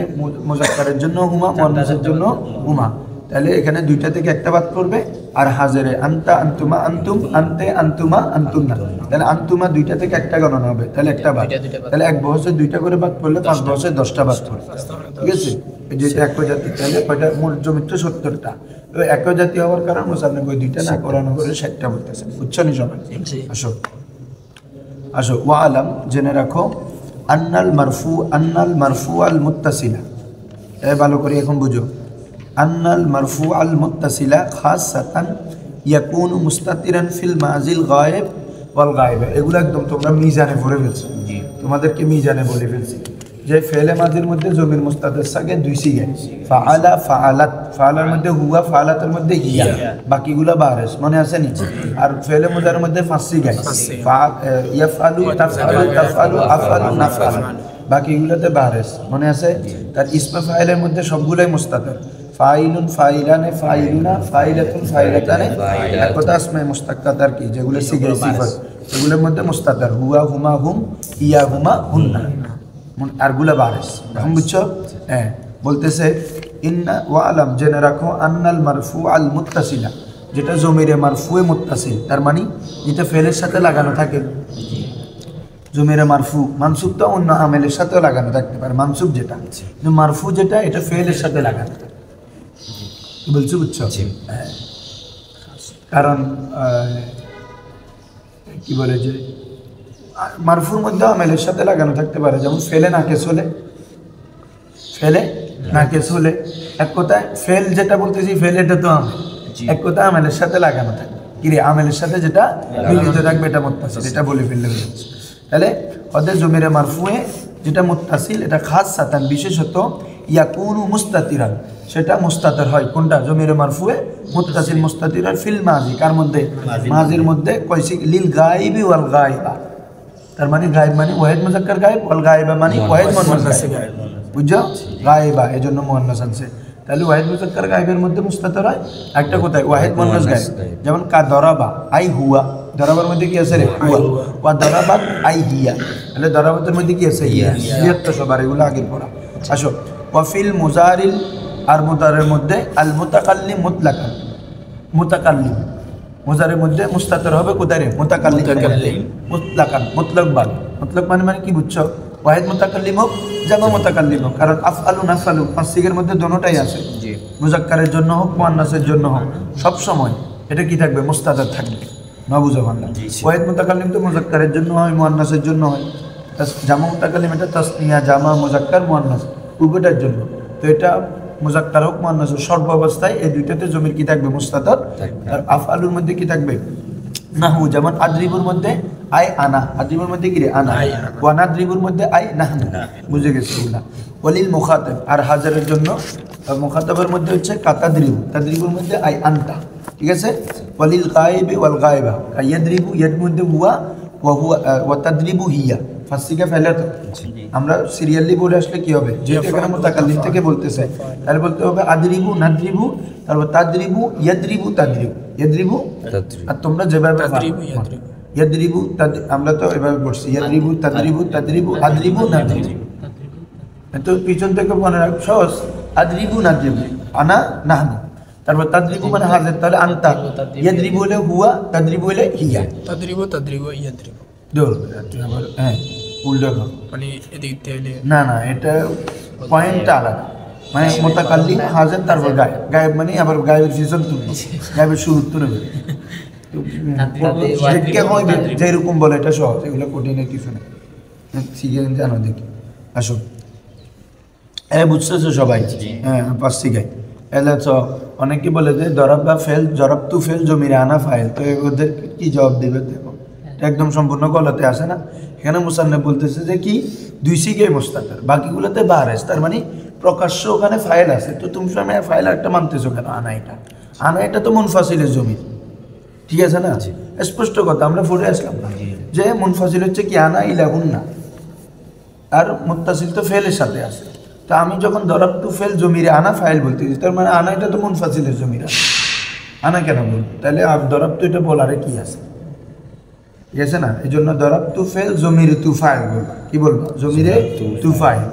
মুজাক্কারের জন্য হুমা, মুয়ান্নাসের জন্য হুমা। তাহলে এখানে দুইটা থেকে একটা বাদ করবে, আর হাজিরে আনতা, আনতুমা, আনতুম, আনতে, আনতুমা, আনতুমনা। তাহলে আনতুমা দুইটা থেকে একটা গণনা হবে, তাহলে একটা বাদ। তাহলে এক বহসে দুইটা করে বাদ পড়লে 5 বহসে 10টা বাদ পড়বে। ঠিক আছে, যেটা একই জাতি, তাহলে কয়টা? মোট জমি তো 70টা। একই জাতি হওয়ার কারণে মুসান্নিফ ওই দুইটা না করানো করে 60টা বলতেছে। বুঝছো নি সবাই? আসো আসো, ওয়া আলাম, জেনে রাখো, আন্নাল মারফু আল মুত্তাসিলা, ভালো করে এখন বুঝো। আন্নাল মারফু আল মুত্তাসিলা খাসসাতান ইয়াকুনু মুস্তাতিরান ফিল মাজিল গায়েব ওয়াল গায়েব। এগুলো একদম তোমরা মিজানে পড়ে ফেলছো, তোমাদেরকে মিজানে বলে ফেলছি যে ফেলে মাজির মধ্যে জমির মুস্তাতির সাথে 2 সিগা, ফাআলা, ফাআলাত, ফাআলার মধ্যে হুয়া, ফাআলাতের মধ্যে ইয়া, বাকিগুলো বারেস, মনে আছে নি? আর ফেলে মুজার মধ্যে 5 সিগা, ইয়াফআলু, তাফআলু, তাফআলু, আফআলু, নাফআলু, বাকিগুলোতে বারেস, মনে আছে? তার ইসমে ফাইলের মধ্যে সবগুলাই মুস্তাতির, ফাইলুন, ফাইলানে, ফাইলুনা, ফাইলাতুন, ফাইলাতানে, এক কথা আসমে মুস্তাক্কাত আর কি, যেগুলো সিগাই সিফাত, এগুলোর মধ্যে মুস্তাতির হুয়া, হুমা, হুম, ইয়া, হুমা, হুন্না, আরগুলা বারেস। এখন বুঝছো? হ্যাঁ, বলতেছে ইন্না ওয়া আলাম, জেনে রাখো, আন্নাল মারফু আল মুত্তাসিলা, যেটা জমিরে মারফুয়ে মুত্তাসিল, তার মানে যেটা ফেলের সাথে লাগানো থাকে। জমিরে মারফু, মানসুব তো অন্য আমেলের সাথেও লাগানো থাকতে পারে, মানসুব যেটা, কিন্তু মারফু যেটা এটা ফেলের সাথে লাগানো থাকে। বলছো? বুঝছো? হ্যাঁ, কারণ কি বলে যে মারফুর মধ্যে আমেলের সাথে লাগানো থাকতে পারে, যেমন ফেলে নাকেস হলে, ফেলে নাকেস হলে, এক কথায় ফেল যেটা বলতেছি, ফেল এটা তো আমেল, এক কথা আমেলের সাথে লাগানো থাকে, কি রে, আমেলের সাথে যেটা মিলিত থাকবে এটা মুত্তাসিল, এটা বলে ফেললে হচ্ছে। তাহলে ওদের জমিরে মারফুয়ে যেটা মুত্তাসিল, এটা খাসসাতান, বিশেষত ইয়াকুনু মুস্তাতিরান, সেটা মুস্তাতির হয়। কোনটা? জমিরে মারফুয়ে মুত্তাসিল, মুস্তাতির হয় ফিল মাজি, কার মধ্যে? মাজির মধ্যে। কয়সি? লিল গায়বি ওয়াল গায়বা, তার মানে গায়েব মানে ওয়াহিদ মুজাক্কার গায়েব, ওয়াল গায়বা মানে ওয়াহিদ মুয়ান্নাস গায়েব। বুঝছো? গায়বা এজন্য মুয়ান্নাস আছে। তাহলে ওয়াহিদ মুজাক্কার গায়েবের মধ্যে মুস্তাতির হয়, একটা কোথায়? ওয়াহিদ মুয়ান্নাস গায়েব, যেমন কা দরাবা আই হুয়া, দরাবার মধ্যে কি আছে রে? হুয়া। ওয়া দরাবাত আই হিয়া, তাহলে দরাবাতের মধ্যে কি আছে? হিয়া। হিয়াত্তা সবার, এগুলো আগের পড়া। আসো, ওয়া ফিল মুজারিল, আর মুদারের মধ্যে আল মুতাকাল্লিম মুতলাকান, মুতাকাল্লিম মুজারের মধ্যে মুস্তাতির হবে কোথায় রে? মুতাকাল্লিম মুতলাকান, মুতলাক বাদ। মুতলাক মানে কি বুঝছো? ওয়াহিদ মুতাকাল্লিম হোক, জামা মুতাকাল্লিম হোক, কারণ আফআলু, নাফআলু 5 সিগের মধ্যে দোনোটাই আছে, মুজাক্কারের জন্য হোক, মুয়ান্নাসের জন্য হোক, সব সময় এটা কি থাকবে? মুস্তাতির থাকবে। না বুঝো বাংলা? ওয়াহিদ মুতাকাল্লিম তো মুজাক্কারের জন্য হয়, মুয়ান্নাসের জন্য হয়। জামা মুতাকাল্লিম এটা তাসনিয়া, জামা, মুজাক্কার, মুয়ান্নাস উভয়টার জন্য। তো এটা মুজাক্কার হোক মুআন্নাস হোক, সর্ব অবস্থায় এই দুইটাতে জমির কি থাকবে? মুস্তাতর। আর আফআলুর মধ্যে কি থাকবে? নাহু, যেমন আদ্রিবুর মধ্যে আই আনা, আদ্রিবুর মধ্যে কি রে? আনা। ওয়া নাদ্রিবুর মধ্যে আই নাহনু। বুঝে গেছি ওগুলা। ওয়ালিল মুখাতাব, আর হাজারের জন্য মুখাতাবের মধ্যে হচ্ছে কাতাদ্রিবু, তাদ্রিবুর মধ্যে আই আনতা। ঠিক আছে? ওয়ালিল গায়েবি ওয়াল গায়েবা, ইয়াদ্রিবু, ইয়াদ মধ্যে হুয়া, ওয়া হুয়া, ওয়া তাদ্রিবু হিয়া। ফাসিকা ফেলে তো আমরা সিরিয়ালি বলে আসলে কি হবে? যেহেতু এখানে মুতাকাল্লিম থেকে বলতেছে, তাহলে বলতে হবে আদ্রিবু, নাদ্রিবু, তারপর তাদ্রিবু, ইয়াদ্রিবু, তাদ্রিবু, ইয়াদ্রিবু। আর তোমরা যেভাবে ইয়াদ্রিবু, আমরা তো এভাবে পড়ছি, ইয়াদ্রিবু, তাদ্রিবু, তাদ্রিবু, আদ্রিবু, নাদ্রিবু। তো পিছন থেকে মনে রাখ সহজ, আদ্রিবু, নাদ্রিবু, আনা, নাহনু। তারপর তাদ্রিবু মানে হাজার, তাহলে আনতা। ইয়াদ্রিবু হলে হুয়া, তাদ্রিবু হলে হিয়া।
তাদ্রিবু তাদ্রিবু ইয়াদ্রিবু।
হ্যাঁ, উল্টো কর।
মানে এদিক থেকে
না না, এটা পয়েন্টটা আলাদা। মানে মুতাকাল্লিম হাজার, তারপর গায়েব, গায়েব মানে আবার গায়েবের ফিজন তুলবে, গায়েবের শুরু তুলবে। যেরকম বলে এটা সহজ, এগুলো কঠিনের কিছু নেই। শিখে জানো দেখি। আসো, বুঝতেছো সবাই? হ্যাঁ, পাঁচ শিখাই। এলে তো অনেকে বলে যে দরব বা ফেল, জরব তু ফেল জমিরে আনা ফাইল, তো ওদের কি জবাব দেবে? দেখো একদম সম্পূর্ণ গলাতে আসে না। এখানে মুসান্নিফ বলতেছে যে কি দুই সিগে মুস্তাতার, বাকিগুলোতে বারেস, তার মানে প্রকাশ্য ওখানে ফাইল আছে। তো তুমি সময় ফাইল একটা মানতেছো কেন? আনা এটা, আনা এটা তো মুনফাসিলের জমি, ঠিক আছে না? স্পষ্ট কথা আমরা পড়ে আসলাম যে মুনফাসিল হচ্ছে কি আনা ইলাহুন না, আর মুত্তাসিল তো ফেলের সাথে আছে। তো আমি যখন দরব টু ফেল জমিরে আনা ফাইল বলতেছি, তার মানে আনা এটা তো মুনফাসিলের জমির, আনা কেন বলবো? তাহলে দরব তো এটা বলারে কি আছে? ঠিক আছে না? এই জন্য দরব তু ফেল জমিরে তু ফাইল বলবো। কি বলবো? জমিরে তু ফাইল।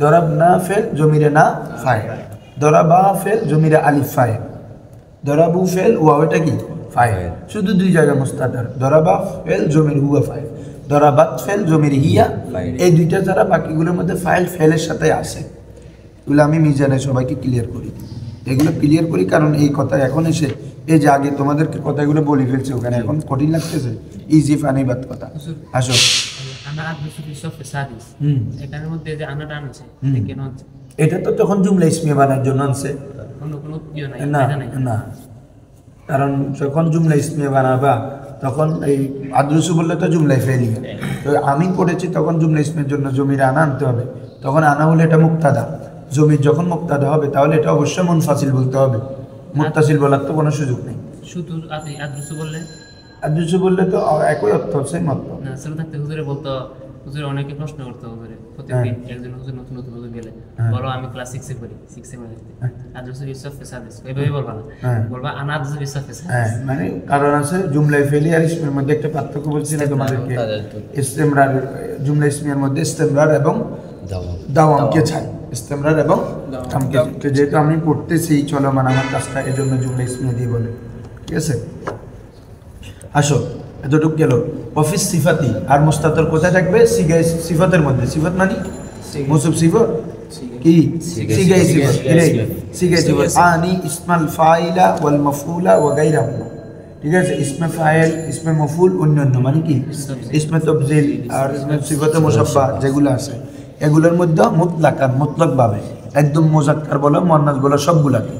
দরব না ফেল জমিরে না ফাইল। দরাবা ফেল জমিরে আলিফ ফাইল। দরাবু ফেল ওয়া, ওটা কি? ফাইল। শুধু দুই জায়গা মুস্তাতার, দরাবা ফেল জমির হুয়া ফাইল, দরাবাত ফেল জমির হিয়া। এই দুইটা ছাড়া বাকিগুলোর মধ্যে ফাইল ফেলের সাথে আসে। এগুলো আমি মিজানে সবাইকে ক্লিয়ার করি, এগুলো ক্লিয়ার করি, কারণ এই কথা এখন এসে এই যে আগে তোমাদেরকে কথাগুলো বলে ফেলছে, ওখানে এখন কঠিন লাগতেছে। ইজি ফানি বাত কথা। আসো, এটা তো তখন জুমলা ইসমিয়া বানার জন্য আনছে না, না, কারণ যখন জুমলা ইসমিয়া বানাবা তখন এই আদ্রুসু বললে তো জুমলাই ফেলি। তো আমি পড়েছি তখন জুমলা ইসমিয়ার জন্য জমির আনা আনতে হবে। তখন আনা হলে এটা মুক্তাদা, জমির যখন মুক্তাদা হবে তাহলে এটা অবশ্যই মুনফাসিল বলতে হবে, মুত্তাসিল বলার তো কোনো সুযোগ নেই।
শুধু
আদ্রুসু বললে তো একই অর্থ, সেম অর্থ।
না ছেলে থাকতে হুজুরে বলতো, হুজুরে অনেকে প্রশ্ন করতো হুজুরে প্রত্যেকদিন, একজন হুজুর নতুন নতুন হুজুর গেলে বলো আমি ক্লাস 6 এ পড়ি, 6 এ পড়ি আদ্রুসু ইউসুফ ফেসাদিস, এইভাবে বলবা না, বলবা আনা আদ্রুসু ইউসুফ ফেসাদিস।
হ্যাঁ, মানে কারণ আছে জুমলাই ফেলি আর ইসমের মধ্যে একটা পার্থক্য বলছি না তোমাদেরকে। ইস্তেমরার, জুমলা ইসমিয়ার মধ্যে ইস্তেমরার এবং দাওয়ামকে ছাড়, ইস্তেমরার এবং দাওয়ামকে, যেহেতু আমি পড়তেছি চলমান আমার কাজটা, এই জন্য জুমলা ইসমিয়া দিয়ে বলে। ঠিক আছে, আসো এতটুকু গেল। অফিস সিফাতি আর মুস্তাতর কোথায় থাকবে? সিগাই সিফাতের মধ্যে। সিফাত মানে মুসুব সিফাত কি? সিগাই সিফাত, সিগাই সিফাত। আনি ইসমাল ফাইলা ওয়াল মাফউলা ওয়া গায়রাহুমা। ঠিক আছে, ইসমে ফাইল, ইসমে মফউল, অন্যান্য মানে কি? ইসমে তাফজিল আর ইসমে সিফাতে মুশাব্বাহ যেগুলো আছে, এগুলোর মধ্যে মুতলাকান, মুতলাকভাবে একদম মুজাক্কার বলো মুআন্নাস বলো সবগুলাকে,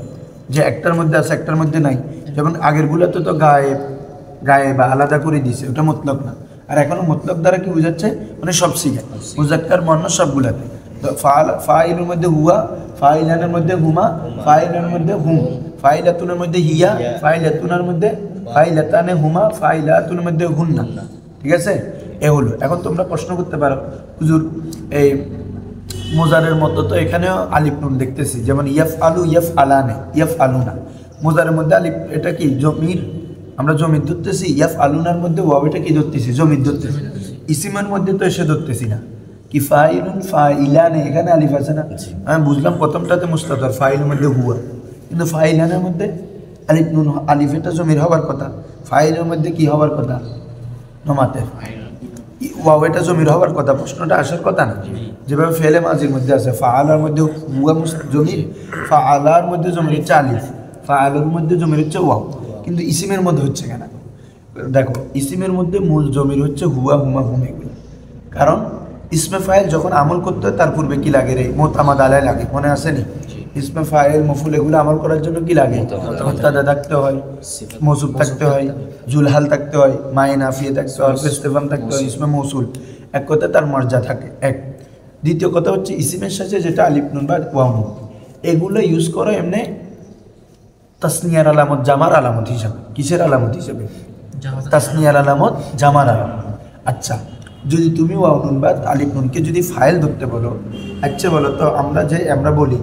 যে একটার মধ্যে আছে একটার মধ্যে নাই। যেমন আগেরগুলোতে তো গায়েব বা আলাদা করে দিয়েছে, ওটা মুতলক না। আর এখনো মুতলক দ্বারা কি বোঝাচ্ছে? মানে সব সিগা, মুজাক্কার মুআন্নাস সবগুলাতে। ফাইলের মধ্যে হুয়া, ফাইলানের মধ্যে হুমা, ফাইলানের মধ্যে হুম, ফাইলাতুনের মধ্যে হিয়া, ফাইলাতুনার মধ্যে ফাইলাতানে হুমা, ফাইলাতুনের মধ্যে হুন্না। ঠিক আছে, এ হলো। এখন তোমরা প্রশ্ন করতে পারো হুজুর এই মোজারের মতো তো এখানেও আলিফ নুন দেখতেছি, যেমন ইয়াফ আলু, ইয়াফ আলানে, ইয়াফ আলুনা। মোজারের মধ্যে আলিফ, এটা কি জমির? আমরা জমির ধরতেছি। ইয়াফ আলুনার মধ্যে ওয়াও, এটা কি ধরতেছি? জমির ধরতেছি। ইসিমের মধ্যে তো এসে ধরতেছি না, কি ফাইলুন ফাইলানে, এখানে আলিফ আছে না? আমি বুঝলাম প্রথমটাতে মুস্তাতর, ফাইলের মধ্যে হুয়া, কিন্তু ফাইলানের মধ্যে আলিফ নুন, আলিফ এটা জমির হবার কথা, ফাইলের মধ্যে কি হবার কথা? নমাতের। ওয়াও এটা জমির হবার কথা, প্রশ্নটা আসার কথা না। যেভাবে ফেলে মাজির মধ্যে আছে, ফাআলার মধ্যে হুয়া জমির, ফাআলার মধ্যে জমির হচ্ছে আলিফ, ফাআলার মধ্যে জমির হচ্ছে ওয়াও, কিন্তু ইসিমের মধ্যে হচ্ছে কেন? দেখো, ইসিমের মধ্যে মূল জমির হচ্ছে হুয়া, হুমা, হুম এগুলো। কারণ ইসমে ফাইল যখন আমল করতে হয় তার পূর্বে কি লাগে রে? মোতামাদ আলাই লাগে, মনে আছে নি? ইসমে ফাইল মফুল এগুলো আমল করার জন্য কি লাগে? মুবতাদা থাকতে হয়, মৌসুফ থাকতে হয়, জুলহাল থাকতে হয়, মায়ে নাফিয়ে থাকতে হয়, ইস্তেফাম থাকতে হয়, ইসমে মৌসুল। এক কথায় তার মর্যাদা থাকে এক। দ্বিতীয় কথা হচ্ছে ইসিমের সাথে যেটা আলিফ নুন বা ওয়াও নুন এগুলো ইউজ করো এমনি তাসনিয়ার আলামত, জামার আলামত হিসাবে। কিসের আলামত হিসাবে? তাসনিয়ার আলামত, জামার আলামত। আচ্ছা, যদি তুমি ওয়াও নুন বা আলিফ নুনকে যদি ফাইল ধরতে বলো, আচ্ছা বলো তো আমরা বলি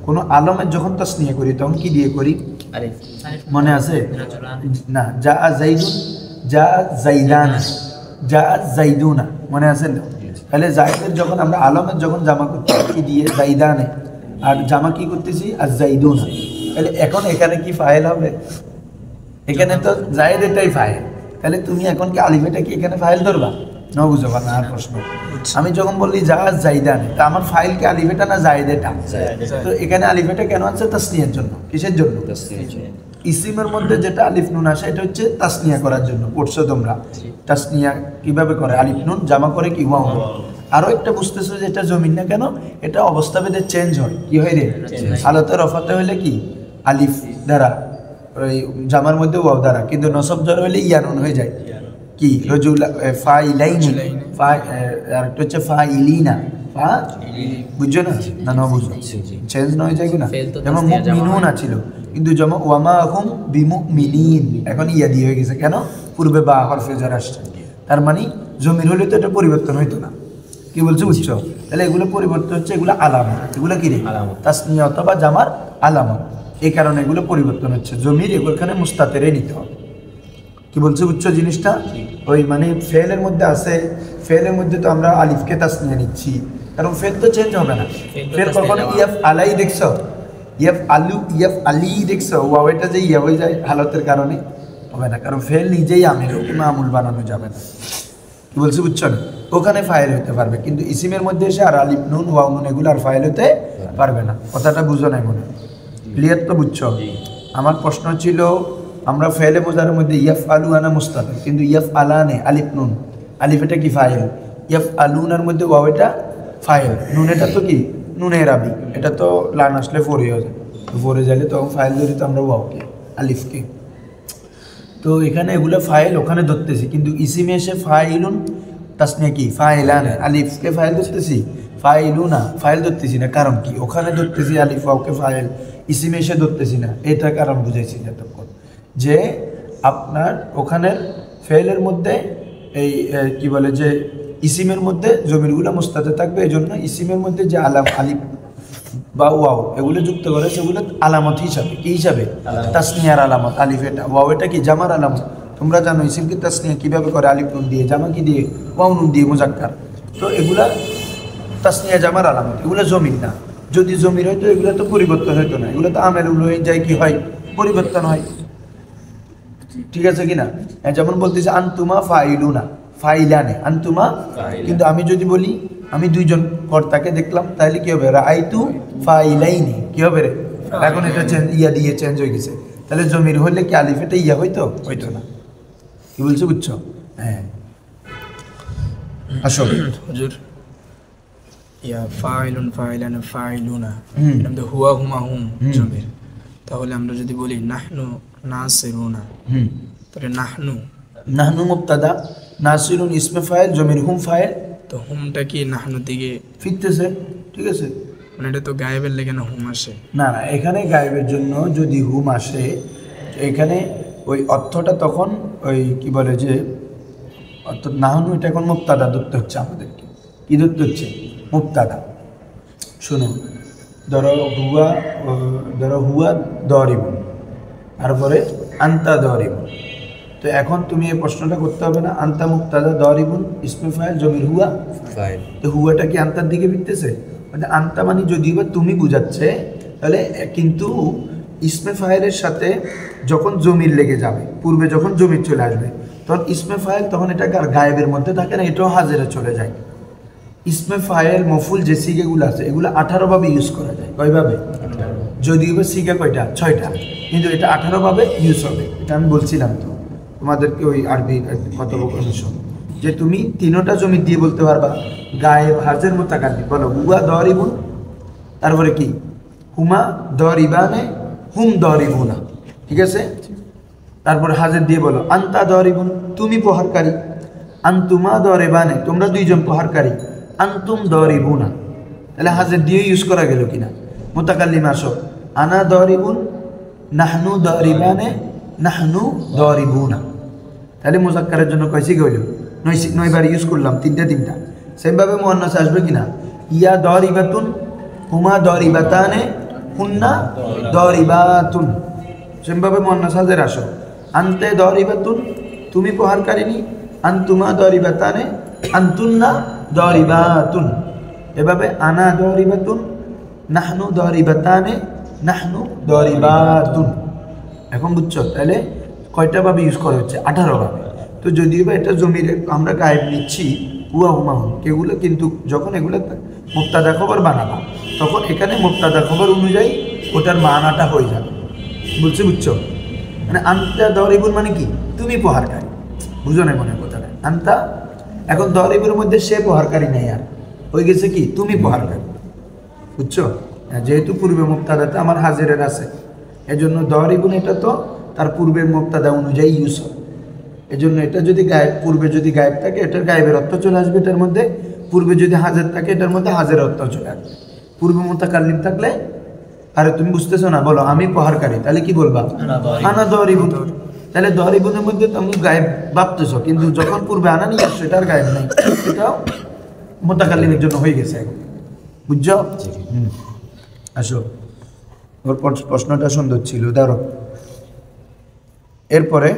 কোনো আলমের যখন তাসনিয়া করি তখন কি দিয়ে করি? মনে আছে না? যা জাইদুন, যা জাইদান, যা জাইদুনা, মনে আছে না? তাহলে জাইদের যখন আমরা আলমের যখন জামা করতে কি দিয়ে? জাইদানে। আর জামা কি করতেছি? আর জাইদুনা। তাহলে এখন এখানে কি ফাইল হবে? এখানে তো জায়েদ এটাই ফাইল। তাহলে তুমি এখন কি আলিফেটা কি এখানে ফাইল ধরবা? না, বুঝতে পারলাম। আর প্রশ্ন, আমি যখন বললি যা জাইদানে, তা আমার ফাইল কি আলিফেটা না জায়েদ এটা? তো এখানে আলিফেটা কেন আছে? তাসনিয়ার জন্য। কিসের জন্য? ইসিমের মধ্যে যেটা আলিফ নুন আসে এটা হচ্ছে তাসনিয়া করার জন্য। পড়ছো তোমরা তাসনিয়া কিভাবে করে? আলিফ নুন জামা করে কি ওয়াও। আরো একটা বুঝতেছো যে এটা জমিন না কেন? এটা অবস্থা ভেদে চেঞ্জ হয়। কি হয় রে? হালতে রফাতে হইলে কি আলিফ দ্বারা, ওই জামার মধ্যে ওয়াও দ্বারা, কিন্তু নসব জ্বর হইলে ইয়ানুন হয়ে যায়। কি রজুল ফাইলাইনি, আর একটা হচ্ছে ফাইলিনা, বুঝছো না? না না বুঝো, চেঞ্জ না হয়ে যায় কিনা? যেমন মুমিনুন ছিল, কিন্তু যেমন ওয়ামা হুম বিমুমিনিন, এখন ইয়া দিয়ে হয়ে গেছে। কেন? পূর্বে বা হরফে জার আসছে। তার মানে জমির হলে তো এটা পরিবর্তন হইতো না। কি বলছো? বুঝছো? তাহলে এগুলো পরিবর্তন হচ্ছে, এগুলো আলামত। এগুলো কি রে? তাসনিয়া অথবা জামার আলামত। এই কারণে এগুলো পরিবর্তন হচ্ছে। জমির এগুলোখানে মুস্তাতেরে নিতে হবে। কি বলছো? বুঝছো জিনিসটা? ওই মানে ফেলের মধ্যে আছে, ফেলের মধ্যে তো আমরা আলিফকে তাসনিয়া নিচ্ছি, কারণ ফেল তো চেঞ্জ হবে না। ফেল কখনো ইয়াফ আলাই দেখছো, ইয়াফ আলু, ইয়াফ আলি দেখছো, ওয়াও এটা যে ইয়া হয়ে যায় হালতের কারণে, হবে না। কারণ ফেল নিজেই আমির, মামুল বানানো যাবে না। কি বলছি? বুঝছো না? ওখানে ফাইল হতে পারবে, কিন্তু ইসিমের মধ্যে এসে আর আলিফ নুন ওয়াও নুন এগুলো আর ফাইল হতে পারবে না। কথাটা বুঝো নাই মনে? ক্লিয়ার তো? বুঝছো? আমার প্রশ্ন ছিল, আমরা ফেলে মোজারের মধ্যে ইয়াফ আলু আনা মুস্তাফিল, কিন্তু ইয়াফ আলানে আলিফ নুন, আলিফ এটা কি ফাইল, ইয়াফ আলুনার মধ্যে ওয়াও এটা ফাইল, নুন এটা তো কি নুনের আবি, এটা তো লান আসলে ফোরে হয়ে যায়, ফোরে যাইলে তখন ফাইল ধরি তো আমরা ওয়াওকে, আলিফকে। তো এখানে এগুলো ফাইল ওখানে ধরতেছি, কিন্তু ইসিমে এসে ফাইলুন তাসনিয়া কি ফাইলান, আলিফকে ফাইল ধরতেছি, ফাইলুনা ফাইল ধরতেছি না। কারণ কি? ওখানে ধরতেছি আলিফ ওয়াওকে ফাইল, ইসিমে এসে ধরতেছি না। এটা কারণ বুঝাইছি যতক্ষণ, যে আপনার ওখানের ফেলের মধ্যে এই কি বলে যে ইসিমের মধ্যে জমিরগুলো মুস্তাতে থাকবে, এই জন্য ইসিমের মধ্যে যে আলিফ বা ওয়াও এগুলো যুক্ত করে সেগুলো আলামত হিসাবে, কি হিসাবে? তাসনিয়ার আলামত। আলিফ এটা, ওয়াও এটা কি জামার আলামত। তোমরা জানো ইসিমকে তাসনিয়া কিভাবে করে? আলিফ নুন দিয়ে, জামা কি দিয়ে? ওয়াও নুন দিয়ে, মুজাক্কার। তো এগুলা তাসনিয়া জামার আলামত, এগুলো জমির না। যদি জমির হয়তো এগুলো তো পরিবর্তন হইতো না, এগুলো তো আমেল হয়ে যায়, কি হয়? পরিবর্তন হয়। ঠিক আছে কিনা? যেমন বলতেছে আনতুমা ফাইলুনা, ফাইলানে আনতুমা, কিন্তু আমি যদি বলি আমি দুইজন কর্তাকে দেখলাম, তাহলে কি হবে? রাআইতু ফাইলাইনি, কি হবে রে? এখন এটা ইয়া দিয়ে চেঞ্জ হয়ে গেছে। তাহলে জমির হইলে কি আলিফ এটা ইয়া হইতো না। কি বলছো? বুঝছো? হ্যাঁ, আসো
হুজুর, ইয়া ফাইলুন ফাইলান ফাইলুনা, এটা তো হুয়া হুমা হুম জমির। তাহলে আমরা যদি বলি নাহনু নাসিরুনা, তাহলে নাহনু মুবতাদা, নাসিরুন ইসমে ফাইল, জমির হুম ফাইল, তো হুমটা কি নাহনু দিকে
ফিরতেছে। ঠিক আছে,
মানে এটা তো গায়েবের লেগে না হুম আসে?
না না, এখানে গায়েবের জন্য যদি হুম আসে, এখানে ওই অর্থটা তখন ওই কি বলে যে অর্থ নাহনু, এটা এখন মুবতাদা ধরতে হচ্ছে আমাদেরকে। কি ধরতে হচ্ছে? মুবতাদা। শুনুন, ধরো হুয়া দরিবুন, তারপরে আন্তা দরিবুন। তো এখন তুমি এই প্রশ্নটা করতে হবে না, আন্তা মুবতাদা দরিবুন ইসমে ফাইল জমির হুয়া ফাইল, তো হুয়াটা কি আন্তার দিকে ফিরতেছে? মানে আন্তা মানে যদি বা তুমি বুঝাচ্ছে, তাহলে কিন্তু ইসমে ফাইলের সাথে যখন জমির লেগে যাবে, পূর্বে যখন জমির চলে আসবে, তখন ইসমে ফাইল তখন এটা গায়েবের মধ্যে থাকে না, এটাও হাজেরে চলে যায়। ইসমে ফাইল মফুল যে সিগাগুলো আছে এগুলো 18 ভাবে ইউজ করা যায়। কয়ভাবে? যদিও বা সিগা কয়টা? 6টা, কিন্তু এটা 18 ভাবে ইউজ হবে। এটা আমি বলছিলাম তো তোমাদেরকে ওই আরবি কথোপকথনের সময়, যে তুমি 3টা জমি দিয়ে বলতে পারবা গায়েব, হাজের, মুতাকাল্লিম। বলো হুয়া দরিবুন, তারপরে কি হুমা দরিবানে হুম দরিবুনা, ঠিক আছে। তারপর হাজের দিয়ে বলো আন্তা দরিবুন, তুমি প্রহারকারী। আন্তুমা দরিবানে, তোমরা দুইজন প্রহারকারী। আন্তুম দরিবুনা, তাহলে হাজের দিয়ে ইউজ করা গেল কিনা। মুতাকাল্লিম আসো, আনা দরিবুন, নাহনু দরিবানে, নাহনু দরিবুনা। তাহলে মুজাক্কারের জন্য কয়সি গেল, 9বার ইউজ করলাম, তিনটা। সেমভাবে মুয়ান্নাস আসবে কিনা, ইয়া দরিবাতুন, হুমা দরিবাতানে, হুন্না দরিবাতুন। সেমভাবে মুয়ান্নাস হাজের আসো, আনতে দরিবাতুন, তুমি প্রহারকারিনী। আনতুমা দরিবাতানে, আনতুন্না দরিবাতুন। এভাবে আনা দরিবাতুন, নাহনু দরিবাতানে, নাহনু দরিবাতুন। এখন বুঝছো তাহলে কয়টা ভাবে ইউজ করা হচ্ছে, 18 ভাবে। তো যদিও বা এটা জমির আমরা গায়েব নিচ্ছি হুয়া হুমা হুম, এগুলো কিন্তু যখন এগুলো মুক্তাদা খবর বানাবা তখন এখানে মুক্তাদা খবর অনুযায়ী ওটার মানাটা হয়ে যাবে। বুঝছো মানে আন্তা দরিবুন মানে কি, তুমি প্রহারকারী, বুঝো না মনে কথাটা আন্তা। এখন দরিবুর মধ্যে সে প্রহারকারী নেই, আর হয়ে গেছে কি তুমি প্রহারকারী, বুঝছো। যেহেতু পূর্বে মুক্তাদাতে আমার হাজিরের আছে, এজন্য দরিবুন এটা তো তার পূর্বের মুক্তাদা অনুযায়ী ইউজ হয়। এজন্য এটা যদি গায়েব, পূর্বে যদি গায়েব থাকে এটার গায়েবের অর্থ চলে আসবে এটার মধ্যে, পূর্বে যদি হাজির থাকে এটার মধ্যে হাজির অর্থ চলে আসবে। পূর্বে মুতাকাল্লিম থাকলে, আরে তুমি বুঝতেছো না, বলো আমি প্রহারকারী, তাহলে কি বলবা আনা দরিবুন। তাহলে দরিবুনের মধ্যে তুমি গায়েব ভাবতেছো, কিন্তু যখন পূর্বে আনা নিয়ে আসছো এটার গায়েব নাই, এটাও মুতাকাল্লিমের জন্য হয়ে গেছে এখন, বুঝছো। আসো, ওর প্রশ্নটা সুন্দর ছিল, ধরো এরপরে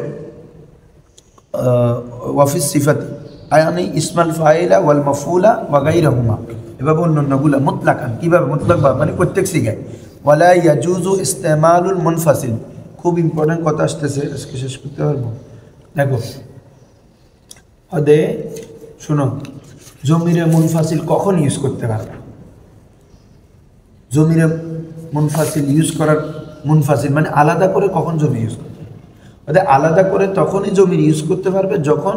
ওয়াফিস সিফাতি আয়ানি ইসমাল ফাইলা ওয়াল মাফুলা ওয়া গায়রহুমা, এভাবে অন্যান্যগুলো মুতলাকান, কিভাবে মুতলাক ভাবে মানে প্রত্যেক সিগায়। ওয়ালা ইয়াজুজু ইস্তেমালুল মুনফাসিল, খুব ইম্পর্টেন্ট কথা আসতেছে, আজকে শেষ করতে পারবো। দেখো হদে শুনো, জমিরে মুনফাসিল কখন ইউজ করতে পারবে, জমিরে মুনফাসিল ইউজ করার, মুনফাসিল মানে আলাদা করে কখন জমি ইউজ করতে পারবে, অর্থাৎ আলাদা করে তখনই জমির ইউজ করতে পারবে যখন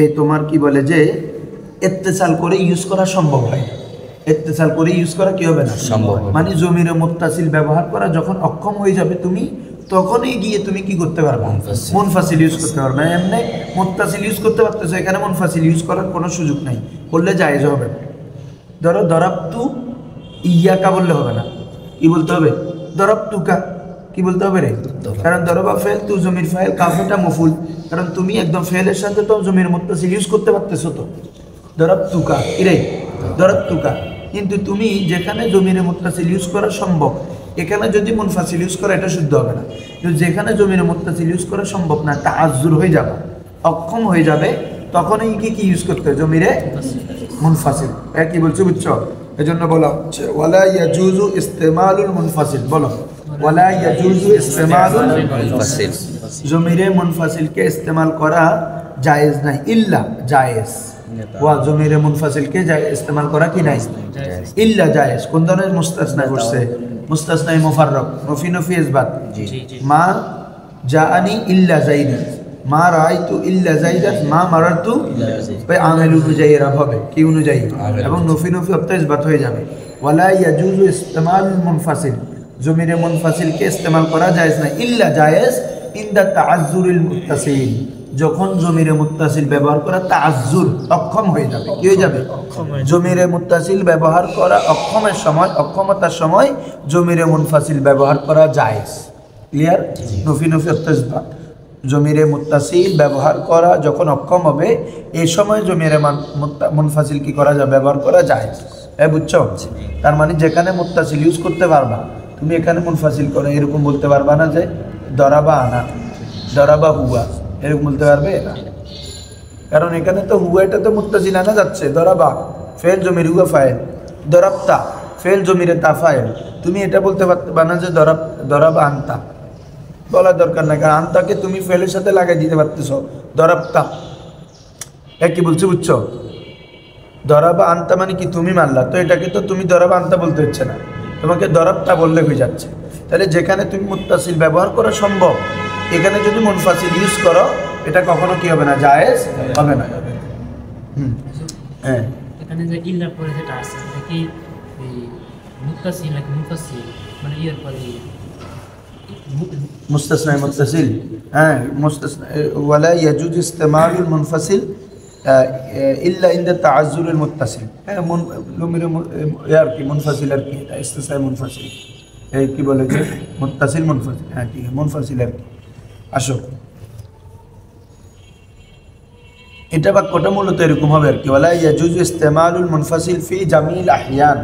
এই তোমার কি বলে যে ইত্তেসাল করে ইউজ করা সম্ভব হয়। ইত্তেসাল করে ইউজ করা কি হবে না, সম্ভব, মানে জমিরে মুত্তাসিল ব্যবহার করা যখন অক্ষম হয়ে যাবে তুমি, তখনই গিয়ে তুমি কি করতে পারবে, মুনফাসিল ইউজ করতে পারবে। এমনি মুত্তাসিল ইউজ করতে পারতেছো, এখানে মুনফাসিল ইউজ করার কোনো সুযোগ নাই, বললে জায়েজ হবে না। ধরো দরাবতু ইয়াকা বললে হবে না, কি বলতে হবে, দরাবতুকা, কি বলতে হবে রে, কারণ দরবা ফেল তু জমির ফাইল, কাফেটা মফুল, কারণ তুমি একদম ফেলের সাথে তো জমির মুত্তাসিল ইউজ করতে পারতেছো, তো দরাবতুকা ইরে দরাবতুকা। কিন্তু তুমি যেখানে জমির মুত্তাসিল ইউজ করা সম্ভব, এখানে যদি মুনফাসিল ইউজ করা এটা শুদ্ধ হবে না। কিন্তু যেখানে জমির মুত্তাসিল ইউজ করা সম্ভব না, তাআজ্জুর হয়ে যাবে, অক্ষম হয়ে যাবে, তখনই কি ইউজ করতে হবে, জমিরে মুনফাসিল। কি বলছো, বুঝছো। এজন্য বলা হচ্ছে ওয়ালা ইয়াজুজু ইস্তেমালুল মুনফাসিল, বলো ওয়ালা ইয়াজুজু ইস্তেমালুল মুনফাসিল, জমিরে মুনফাসিলকে ইস্তেমাল করা জায়েজ নাই, ইল্লা জায়েজ, ওয়া জমিরে মুনফাসিলকে ইস্তেমাল করা কি নাই, ইল্লা জায়েজ। কোন ধরনের মুস্তাসনা করছে, মুস্তাসনায়ে মুফাররাক, নফি নফি ইসবাত, মা জাআনি ইল্লা যাইদি, মা রাআইতু ইল্লা যাইদান, মা মারারতু ভাই আমেল অনুযায়ী এরা হবে, কি অনুযায়ী, এবং নফি নফি অর্থ ইসবাত হয়ে যাবে। ওয়ালা ইয়াজুজু ইস্তেমালুল মুনফাসিল, জমিরে মুনফাসিলকে ইস্তেমাল করা জায়েজ না, ইল্লা জায়েজ ইনদা তাআজ্জুরিল মুত্তাসিল, যখন জমিরে মুত্তাসিল ব্যবহার করা তাআজ্জুর অক্ষম হয়ে যাবে, কি হয়ে যাবে, জমিরে মুত্তাসিল ব্যবহার করা অক্ষমের সময়, অক্ষমতার সময় জমিরে মুনফাসিল ব্যবহার করা জায়েজ। ক্লিয়ার, নফি নফি অর্থ ইসবাত, জমিরে মুত্তাসিল ব্যবহার করা যখন অক্ষম হবে, এই সময় জমিরে মুনফাসিল কি করা যায়, ব্যবহার করা যায়। বুঝছো, তার মানে যেখানে মুত্তাসিল ইউজ করতে পারবা তুমি, এখানে মুনফাসিল করে এরকম বলতে পারবা না যে দরাবা আনা, দরাবা হুয়া, এরকম বলতে পারবে না, কারণ এখানে তো হুয়া, এটা তো মুত্তাসিল আনা যাচ্ছে, দরাবা ফেল জমির হুয়া ফাইল, দরাবতা ফেল জমিরে তা ফাইল, তুমি এটা বলতে পারবা না যে দরাবা আনতা, বলার দরকার নাই, কারণ আনতাকে তুমি ফেলের সাথে লাগাই দিতে পারতেছ, দরাবতা। কি বলছো, বুঝছো, দরাবা আনতা মানে কি তুমি মারলা, তো এটাকে তো তুমি দরাবা আনতা বলতে হচ্ছে না, তোমাকে দরাবতা বললে হয়ে যাচ্ছে। তাহলে যেখানে তুমি মুত্তাসিল ব্যবহার করা সম্ভব, এখানে যদি মুনফাসিল ইউজ করো, এটা কখনো কি হবে না, জায়েজ হবে না। হ্যাঁ,
এখানে যে ইল্লার পরে যেটা আছে, এটা কি মুত্তাসিল নাকি মুনফাসিল, মানে ইয়ার পরে
মুস্তাসনা মুত্তাসিল, হ্যাঁ মুস্তাসনা। ওয়ালা ইয়াজুজ ইস্তেমালুল মুনফাসিল ইল্লা ইনদা তাআজ্জুরুল মুত্তাসিল। হ্যাঁ লুমির ইয়ার কি মুনফাসিল আর কি, ইস্তিসনা মুনফাসিল, এই কি বলে যে মুত্তাসিল মুনফাসিল, হ্যাঁ ঠিক আছে মুনফাসিল আর কি। আসো এটা বাক্যটা মূলত এরকম হবে আর কি, ওয়ালা ইয়াজুজ ইস্তেমালুল মুনফাসিল ফি জামিল আহয়ান,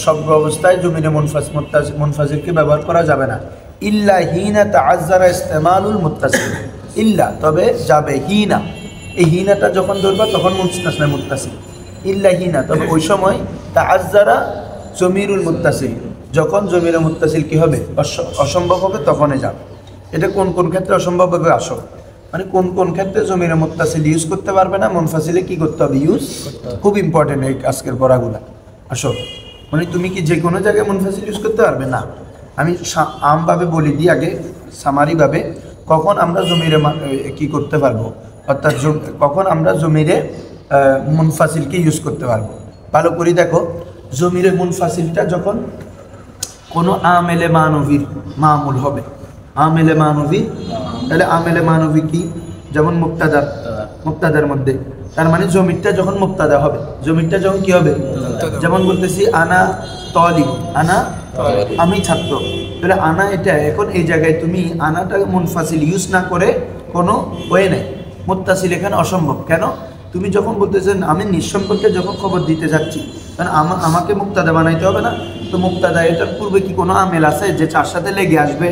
সব অবস্থায় জমিরে মুনফাসিলকে ব্যবহার করা যাবে না। ইল্লা হিনা তাআজ্জারা ইস্তেমালুল মুত্তাসিল, ইল্লা তবে যাবে, হিনা এই হিনাটা যখন ধরবা তখন মুস্তাসনা মুত্তাসিল, ইল্লা হিনা তবে ওই সময় তাআজ্জারা জমিরুল মুত্তাসিল, যখন জমিরে মুত্তাসিল কি হবে অসম্ভব হবে তখনই যাবে। এটা কোন কোন ক্ষেত্রে অসম্ভব হবে আসো, মানে কোন কোন ক্ষেত্রে জমিরে মুত্তাসিল ইউজ করতে পারবে না, মুনফাসিলে কি করতে হবে ইউজ, খুব ইম্পর্টেন্ট এই আজকের পড়াগুলা। আসো মানে তুমি কি যে কোনো জায়গায় মুনফাসিল ইউজ করতে পারবে না, আমি আমভাবে বলে দিই আগে সামারিভাবে, কখন আমরা জমিরে কি করতে পারবো, অর্থাৎ কখন আমরা জমিরে মুনফাসিলকে ইউজ করতে পারবো। ভালো করে দেখো, জমিরে মুনফাসিলটা যখন কোনো আমেলে মানবীর মামুল হবে, আমেলে মানবী, তাহলে আমেলে মানবী কি, যেমন মুক্তাদার মধ্যে, তার মানে জমিরটা যখন মুক্তাদা হবে, জমিরটা যখন কি হবে, যেমন বলতেছি আনা তালিব, আনা আমি ছাত্র, তাহলে আনা এটা এখন এই জায়গায় তুমি আনাটা মুনফাসিল ইউজ না করে কোনো ওয়ে নেই, মুত্তাসিল এখানে অসম্ভব। কেন, তুমি যখন বলতেছেন আমি নিঃসম্পর্কে যখন খবর দিতে যাচ্ছি, কারণ আমাকে মুক্তাদা বানাইতে হবে না, তো মুক্তাদা এটার পূর্বে কি কোনো আমেল আছে যে চার সাথে লেগে আসবে,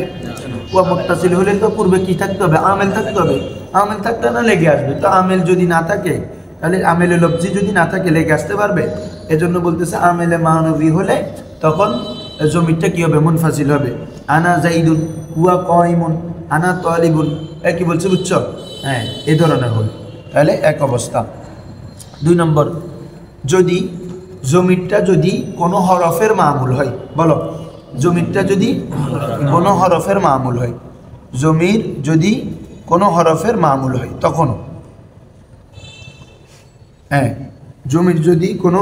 ও মুত্তাসিল হলে তো পূর্বে কি থাকতে হবে, আমেল থাকতে হবে, আমেল থাকতে না লেগে আসবে, তো আমেল যদি না থাকে তাহলে আমেলে লফজি যদি না থাকে লেগে আসতে পারবে, এজন্য বলতেছে আমেলে মানবী হলে তখন জমিরটা কি হবে মুনফাসিল হবে। আনা জাইদুন হুয়া কাইমুন আনা তালিবুন, কি বলছে বুঝছো, হ্যাঁ এই ধরনের হল, তাহলে এক অবস্থা। 2 নম্বর, যদি জমিরটা যদি কোনো হরফের মামুল হয়, বলো জমিরটা যদি কোনো হরফের মামুল হয়, জমির যদি কোনো হরফের মামুল হয় তখন, হ্যাঁ জমির যদি কোনো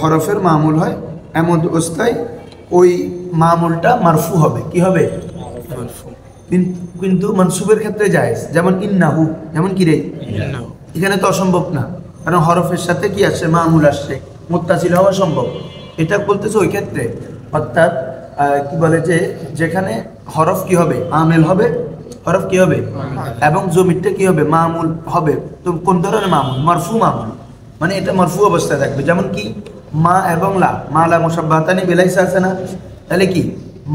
হরফের মামুল হয় এমন অবস্থায় ওই মামুলটা মারফু হবে, কি হবে, কিন্তু মনসুবের ক্ষেত্রে জায়েজ, যেমন ইন্নাহু, যেমন কি রে, এখানে তো অসম্ভব না, কারণ হরফের সাথে কি আসছে মামুল আসছে, মুত্তাসিল হওয়া সম্ভব, এটা বলতেছে ওই ক্ষেত্রে, অর্থাৎ কি বলে যে যেখানে হরফ কি হবে আমেল হবে, হরফ কি হবে এবং জমিরটা কি হবে মামুল হবে, তো কোন ধরনের মামুল, মারফু মামুল, মানে এটা মারফু অবস্থায় থাকবে, যেমন কি মা এবং লা, মা লা মুশাব্বাহাতানি বেলাইসা আছে না, তাহলে কি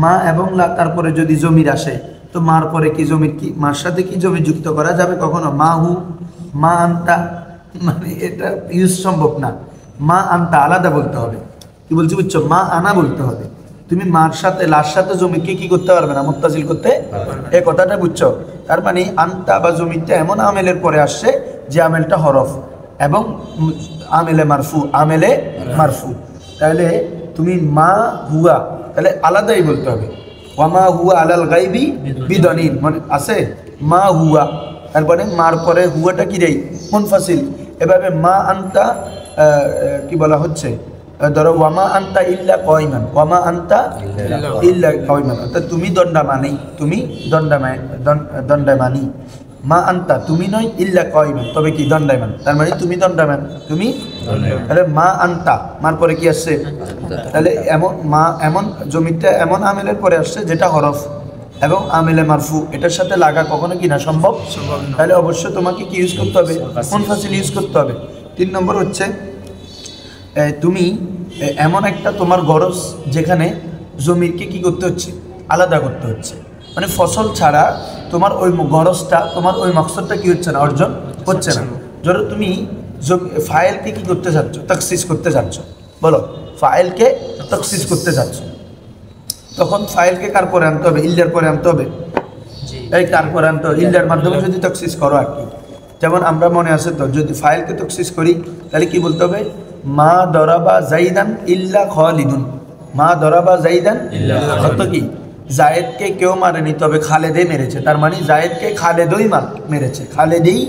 মা এবং লা তারপরে যদি জমির আসে, তো মার পরে কি জমির, কি মার সাথে কি জমি যুক্ত করা যাবে কখনো, মা হু মা আন্তা, মানে এটা ইউজ সম্ভব না, মা আন্তা আলাদা বলতে হবে, কি বলছি বুঝছো, মা আনা বলতে হবে, তুমি মার সাথে লার সাথে জমিকে কি করতে পারবে না, মুত্তাসিল করতে, এই কথাটা বুঝছো। তার মানে আন্তা বা জমিটা এমন আমেলের পরে আসছে যে আমেলটা হরফ এবং আমেলে মারফু, আমেলে মারফু, তাহলে তুমি মা হুয়া তাহলে আলাদাই বলতে হবে, ওয়ামা হুয়া আলাল গাইবি বিদনিন, মানে আছে মা হুয়া, তারপরে মার পরে হুয়াটা কি রে মুনফাসিল, এভাবে মা আন্তা কি বলা হচ্ছে, ধরো ওয়ামা আন্তা ইল্লা কাইমান, ওয়ামা আন্তা ইল্লা কাইমান, অর্থাৎ তুমি দণ্ডামানি, তুমি দণ্ডামানি, মা আন্তা তুমি নয়, ইল্লা কাইমান তবে কি দণ্ডায়মান, তার মানে তুমি দণ্ডায়মান, তুমি, তাহলে মা আন্তা মার পরে কি আসছে, তাহলে এমন মা এমন জমিটা এমন আমেলের পরে আসছে যেটা হরফ এবং আমেলে মারফু, এটার সাথে লাগা কখনো কি না সম্ভব, তাহলে অবশ্যই তোমাকে কি ইউজ করতে হবে, মুনফাসিল ইউজ করতে হবে। 3 নম্বর হচ্ছে তুমি এমন একটা তোমার গরজ যেখানে জমিরকে কি করতে হচ্ছে আলাদা করতে হচ্ছে, মানে ফসল ছাড়া তোমার ওই গরজটা, তোমার ওই মকসদটা কি হচ্ছে না, অর্জন হচ্ছে না। ধরো তুমি ফাইলকে কি করতে চাচ্ছ, তাকসিস করতে চাচ্ছ, বলো ফাইলকে তাকসিস করতে চাচ্ছ, তখন ফাইলকে কার পরে আনতে হবে, ইল্লার পরে আনতে হবে, এই কার পরে আনতে হবে, ইল্লার মাধ্যমে যদি তাকসিস করো আর কি, যেমন আমরা মনে আছে তো যদি ফাইলকে তাকসিস করি তাহলে কি বলতে হবে, মা দরাবা জাইদান ইল্লা খালিদুন, মা দরাবা জাইদান অর্থ কি জায়েদকে কেউ মারেনি তবে খালেদে মেরেছে, তার মানে জায়েদকে খালেদই মেরেছে, খালেদেই,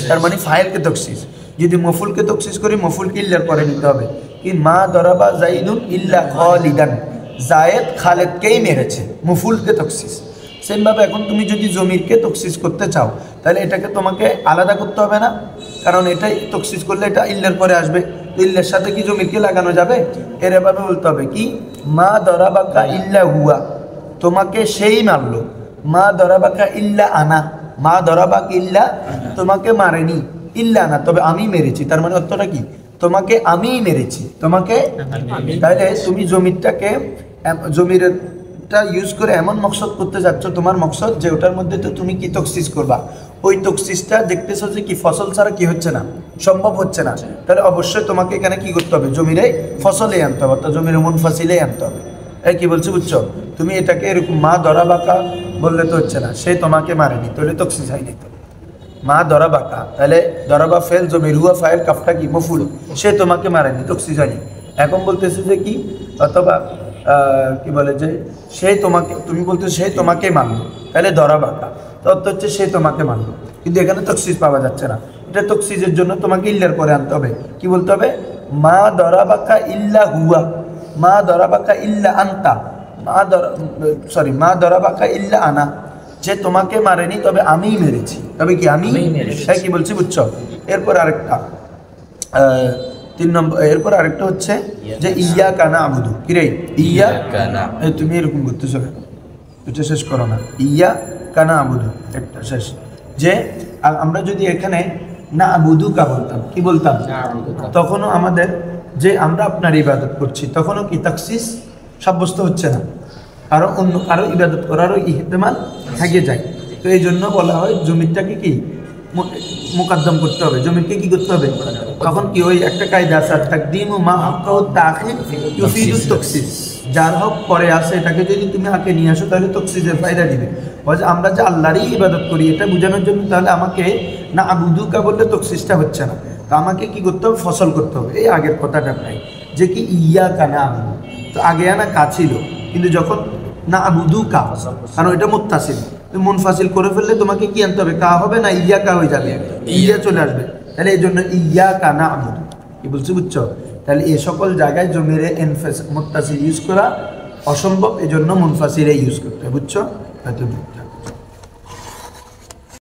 তার মানে ফাইলকে তাকসিস। যদি মফুলকে তাকসিস করি মফুলকে ইল্লার পরে নিতে হবে, কি মা দরাবা জাইদুন ইল্লা খালিদান, জায়েদ খালেদকেই মেরেছে, মুফুলকে তকসিস। সেমভাবে এখন তুমি যদি জমিরকে তকসিস করতে চাও তাহলে এটাকে তোমাকে আলাদা করতে হবে না, কারণ এটাই তকসিস করলে এটা ইল্লার পরে আসবে, তো ইল্লার সাথে কি জমিরকে লাগানো যাবে? এর এভাবে বলতে হবে কি মা দরাবাকা ইল্লা হুয়া, তোমাকে সেই মারলো, মা দরাবাকা ইল্লা আনা, মা দরাবাক ইল্লা, তোমাকে মারেনি, ইল্লা আনা, তবে আমি মেরেছি। তার মানে অর্থটা কি? তোমাকে আমিই মেরেছি, তোমাকে। তাহলে তুমি জমিরটাকে জমিরটা ইউজ করে এমন মকসদ করতে যাচ্ছ, তোমার মকসদ যে ওটার মধ্যে তো তুমি কি তকসিস করবা, ওই তকসিসটা দেখতেছো যে কি ফসল ছাড়া কি হচ্ছে না, সম্ভব হচ্ছে না, তাহলে অবশ্যই তোমাকে এখানে কি করতে হবে? জমিরে ফসলে আনতে হবে, অর্থাৎ জমির মুনফাসিলেই আনতে হবে। এই কি বলছো বুঝছো? তুমি এটাকে এরকম মা ধরা বাঁকা বললে তো হচ্ছে না, সে তোমাকে মারেনি, তাহলে তকসিস হয়নি। তো মা ধরা বাঁকা, তাহলে ধরাবা ফেল, জমির হুয়া ফাইল, কাফটা কি মফুল, সে তোমাকে মারেনি, তকসিস হয়নি। এখন বলতেছে যে কি, অথবা কি বলে যে সে তোমাকে, তুমি বলতে সে তোমাকে মারলো, তাহলে ধরা বাঁকা, তো অর্থ হচ্ছে সে তোমাকে মারলো, কিন্তু এখানে তকসিস পাওয়া যাচ্ছে না। এটা তকসিসের জন্য তোমাকে ইল্লার পরে আনতে হবে। কি বলতে হবে? মা ধরা বাঁকা ইল্লা হুয়া, মা দরাবাকা ইল্লা আনতা, মা দরাবাকা ইল্লা আনা, যে তোমাকে মারেনি তবে আমিই মেরেছি, তবে কি আমি মেরেছি। কি বলছি বুঝছো? এরপর আরেকটা 3 নম্বর, এরপর আরেকটা হচ্ছে যে ইয়া কানা আবুদু, কি রে ইয়া কানা, তুমি এরকম করতেছো কেন? এটা শেষ করো না, ইয়া কানা আবুদু একটা শেষ। যে আমরা যদি এখানে না আবুদু কা বলতাম, কি বলতাম? তখনও আমাদের যে আমরা আপনার ইবাদত করছি, তখনও কি তাকসিস সাব্যস্ত হচ্ছে না, আরও অন্য আরও ইবাদত করারও ইহতেমাল থেকে যায়। তো এই জন্য বলা হয় জমিরটাকে কি মোকাদ্দম করতে হবে, জমিরকে কি করতে হবে? তখন কি ওই একটা কায়দা আছে, তাকদিমু মা হাক্কাহু তাখির ইউফিদু তাকসিস, যার হক পরে আসে এটাকে যদি তুমি আগে নিয়ে আসো তাহলে তকসিসের ফায়দা দিবে। বলছে আমরা যে আল্লাহরই ইবাদত করি এটা বোঝানোর জন্য, তাহলে আমাকে না আবুদুকা বললে তকসিসটা হচ্ছে না, তো আমাকে কি করতে হবে? ফসল করতে হবে। এই আগের কথাটা প্রায় যে কি ইয়া কানা আবুদু, তো আগে আনা কা ছিল, কিন্তু যখন না আবুদু কা, কারণ এটা মুত্তাসিল, তুমি মুনফাসিল করে ফেললে তোমাকে কি আনতে হবে? কা হবে না ইয়া কা হয়ে যাবে, ইয়া চলে আসবে, তাহলে এই জন্য ইয়া কানা আবুদু। কি বলছি বুঝছো? তাহলে এই সকল জায়গায় জমিরে মুত্তাসিল ইউজ করা অসম্ভব, এই জন্য মুনফাসিলে ইউজ করতে হবে, বুঝছো?